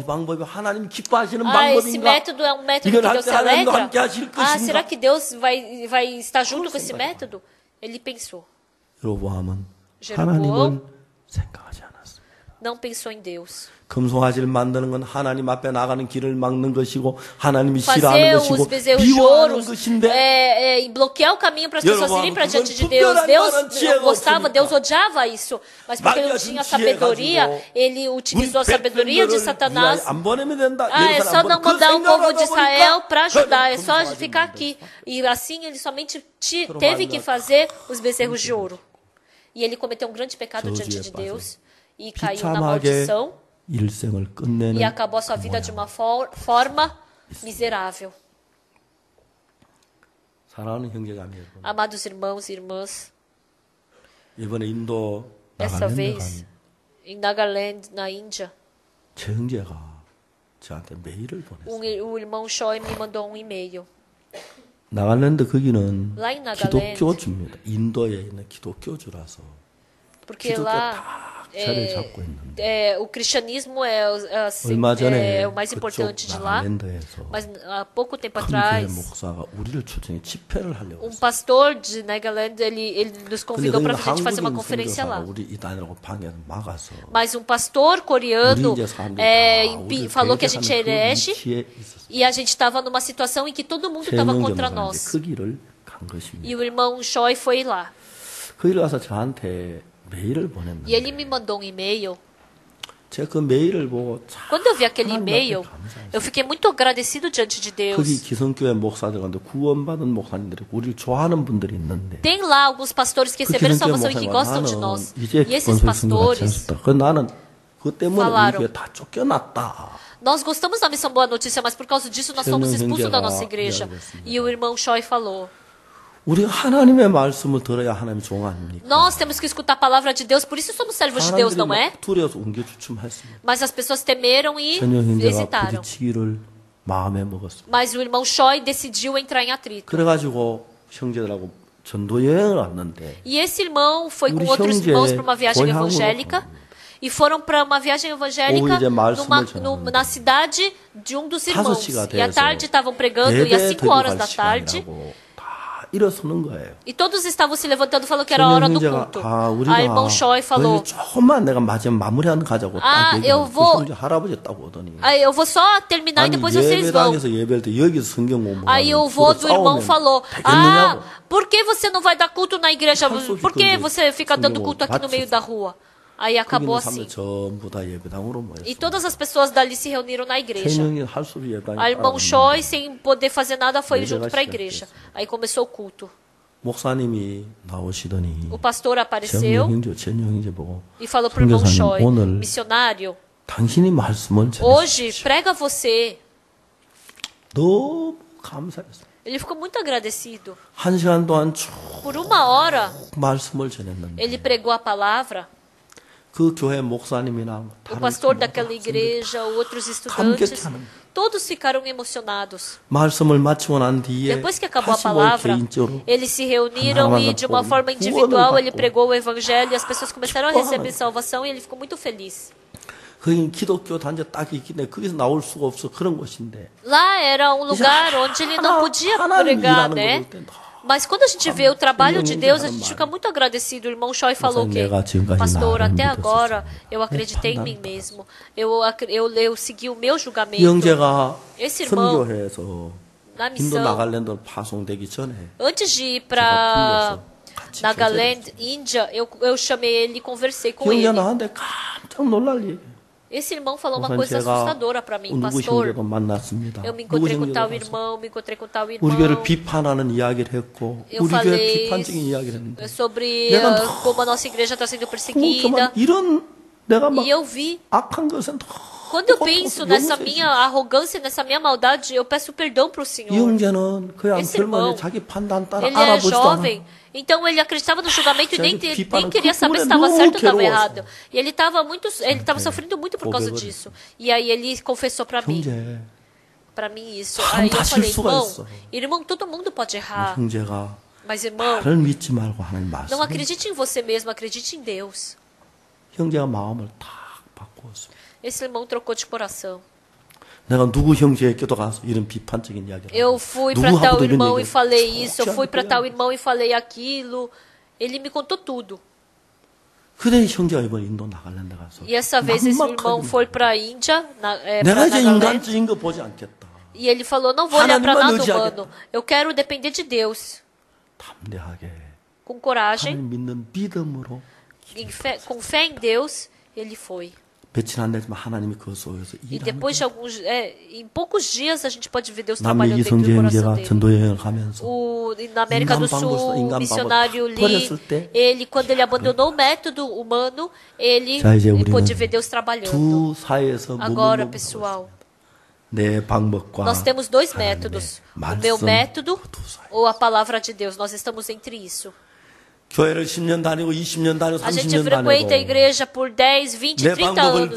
Esse método é um método que Deus se alegra. Será que Deus vai estar junto com esse método? Ele pensou. Jeroboão não pensou em Deus. 금송아지를 만드는 건 하나님 앞에 나가는 길을 막는 것이고 하나님이 싫어하는 것이고 미워하는 것인데 bloquear o caminho para as pessoas irem para diante de Deus. Deus não gostava, Deus odiava isso. Mas porque ele não tinha sabedoria, ele utilizou a sabedoria de Satanás. É só não mandar o povo de Israel para Judá, é só ficar aqui. E assim ele somente teve que fazer os bezerros de ouro. E ele cometeu um grande pecado diante de Deus e caiu na maldição. E acabou a sua vida de uma forma miserável. Amados irmãos e irmãs, essa vez, em Nagaland, na Índia, o irmão Choi me mandou um e-mail. 나갈랜드 거기는 기독교주입니다. 인도에 있는 기독교주라서 porque lá o cristianismo é o mais importante de lá. Mas há pouco tempo atrás, um pastor de Nagaland, ele nos convidou para a gente fazer uma conferência lá. Mas um pastor coreano falou que a gente é herege e a gente estava numa situação em que todo mundo estava contra nós. E o irmão Choi foi lá. E ele me mandou um e-mail. Quando eu vi aquele e-mail, eu fiquei muito agradecido diante de Deus. Tem lá alguns pastores que receberam salvação e que gostam de nós. E esses pastores falaram: nós gostamos da missão Boa Notícia, mas por causa disso nós fomos expulsos da nossa igreja. E o irmão Choi falou: nós temos que escutar a palavra de Deus, por isso somos servos de Deus, não é? Mas as pessoas temeram e hesitaram. Mas o irmão Choi decidiu entrar em atrito. E esse irmão foi com outros irmãos para uma viagem evangélica. E foram para uma viagem evangélica na cidade de um dos irmãos. E à tarde estavam pregando, e às 5 horas da tarde... E todos estavam se levantando, falando que era a hora do culto. A irmão Choi falou: eu vou só terminar e depois vocês vão. Aí o vô do irmão falou: por que você não vai dar culto na igreja? Por que você fica dando culto aqui no meio da rua? Aí acabou assim. E todas as pessoas dali se reuniram na igreja. A irmão Choi, sem poder fazer nada, foi junto para a igreja. Aí começou o culto. O pastor apareceu e falou para o irmão Choi: missionário, hoje prega você. Ele ficou muito agradecido. Por 1 hora, ele pregou a palavra. O pastor daquela igreja, outros estudantes, todos ficaram emocionados. Depois que acabou a palavra, eles se reuniram e de uma forma individual ele pregou o evangelho e as pessoas começaram a receber salvação e ele ficou muito feliz. Lá era um lugar onde ele não podia pregar, né? Mas quando a gente vê o trabalho de Deus, a gente fica muito agradecido. O irmão Choi falou que: pastor, até agora eu acreditei em mim mesmo. Eu segui o meu julgamento. Esse irmão, na missão, antes de ir para Nagaland, Índia, eu chamei ele e conversei com ele. Esse irmão falou uma coisa assustadora para mim: pastor, eu me encontrei com tal irmão, Eu falei sobre como a nossa igreja está sendo perseguida. E eu vi. Quando eu penso nessa minha arrogância, nessa minha maldade, eu peço perdão para o Senhor. Esse irmão, ele é jovem. Então ele acreditava no julgamento e nem queria saber se estava certo ou estava errado. E ele estava sofrendo muito por causa disso. E aí ele confessou para mim. Para mim isso. Aí eu falei: irmão, todo mundo pode errar. Mas irmão, não acredite em você mesmo, acredite em Deus. Esse irmão trocou de coração. Eu fui para tal irmão e falei isso, eu fui para tal irmão e falei aquilo. Ele me contou tudo. E essa vez esse irmão foi para a Índia, e ele falou: não vou olhar para nada humano, eu quero depender de Deus. Com coragem, com fé em Deus, ele foi. E depois de em poucos dias a gente pode ver Deus trabalhando dentro do coração dele. Na América do Sul, o missionário Lee, quando ele abandonou o método humano, ele pôde ver Deus trabalhando. Agora, pessoal, nós temos 2 métodos: o meu método ou a palavra de Deus. Nós estamos entre isso. A gente frequenta a igreja por 10, 20, 30 anos.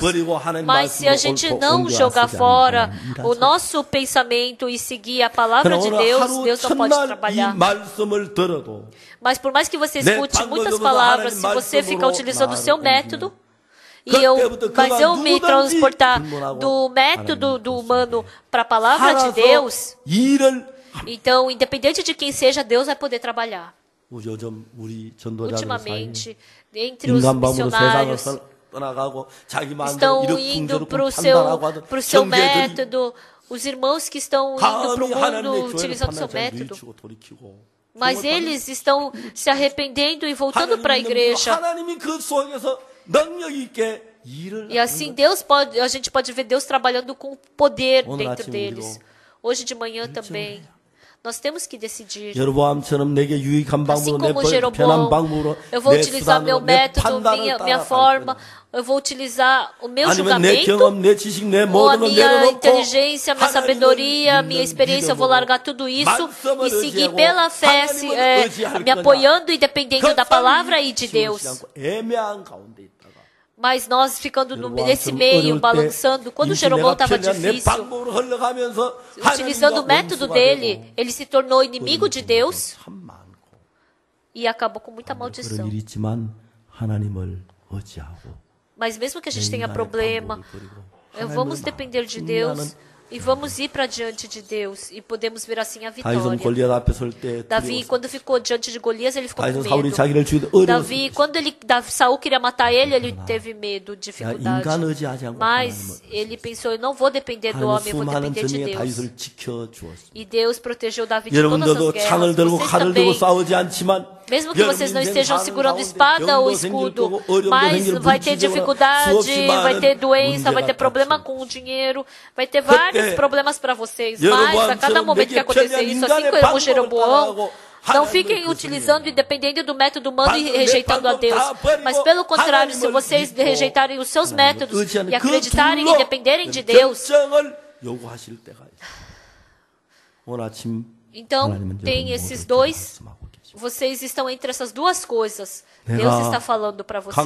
Mas se a gente não jogar fora o nosso pensamento e seguir a palavra de Deus, Deus não pode trabalhar. Mas por mais que você escute muitas palavras, se você ficar utilizando o seu método, Mas eu me transportar do método do humano para a palavra de Deus, então, independente de quem seja, Deus vai poder trabalhar. Ultimamente, entre os missionários, estão indo para o seu método, os irmãos que estão indo para o mundo utilizando o seu método. Mas eles estão se arrependendo e voltando para a igreja. E assim a gente pode ver Deus trabalhando com poder dentro deles. Hoje de manhã também. Nós temos que decidir. Assim como Jeroboão, eu vou utilizar meu método, minha forma, eu vou utilizar o meu julgamento, ou a minha inteligência, a minha sabedoria, a minha experiência, eu vou largar tudo isso e seguir pela fé, me apoiando e dependendo da palavra e de Deus. Mas nós ficando nesse meio, balançando, quando Jeroboão estava difícil, utilizando o método dele, ele se tornou inimigo de Deus e acabou com muita maldição. Mas mesmo que a gente tenha problema, vamos depender de Deus e vamos ir para diante de Deus e podemos ver assim a vitória. Davi, quando ficou diante de Golias, ele ficou com medo. Davi, quando Saul queria matar ele teve medo, dificuldade. Mas ele pensou, eu não vou depender do homem, eu vou depender de Deus. E Deus protegeu Davi de todas as guerras. Vocês também, mesmo que vocês não estejam segurando espada ou escudo, mas vai ter dificuldade, vai ter doença, vai ter problema com o dinheiro, vai ter vários problemas para vocês. Mas a cada momento que acontecer isso, assim como Jeroboão, não fiquem utilizando e dependendo do método humano e rejeitando a Deus. Mas pelo contrário, se vocês rejeitarem os seus métodos e acreditarem e dependerem de Deus, então tem esses dois. Vocês estão entre essas duas coisas. Deus está falando para vocês.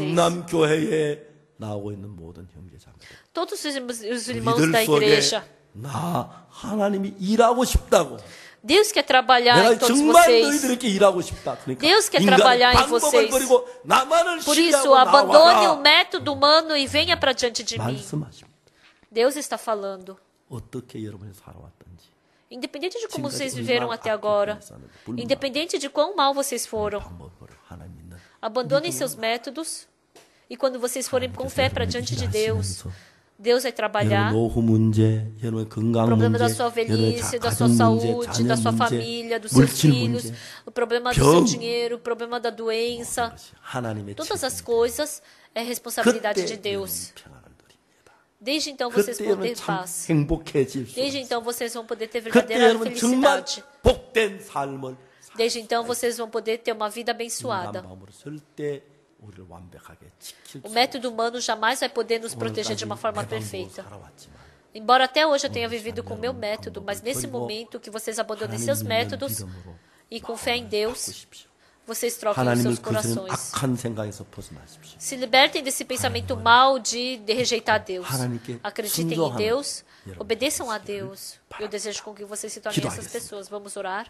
Todos os irmãos da igreja. Deus quer trabalhar em todos vocês. Deus quer trabalhar em vocês. Por isso, abandone o método humano e venha para diante de mim. Deus está falando. Independente de como vocês viveram até agora, independente de quão mal vocês foram, abandonem seus métodos e quando vocês forem com fé para diante de Deus, Deus vai trabalhar o problema da sua velhice, da sua saúde, da sua família, dos seus filhos, o problema do seu dinheiro, o problema da doença. Todas as coisas é responsabilidade de Deus. Desde então vocês vão ter paz. Desde então vocês vão poder ter verdadeira felicidade. Desde então vocês vão poder ter uma vida abençoada. O método humano jamais vai poder nos proteger de uma forma perfeita. Embora até hoje eu tenha vivido com o meu método, mas nesse momento que vocês abandonem seus métodos e com fé em Deus, vocês trocam os seus corações. Se libertem desse pensamento mal de rejeitar Deus. Acreditem em Deus, obedeçam a Deus. Eu desejo com que vocês se tornem essas pessoas. Vamos orar?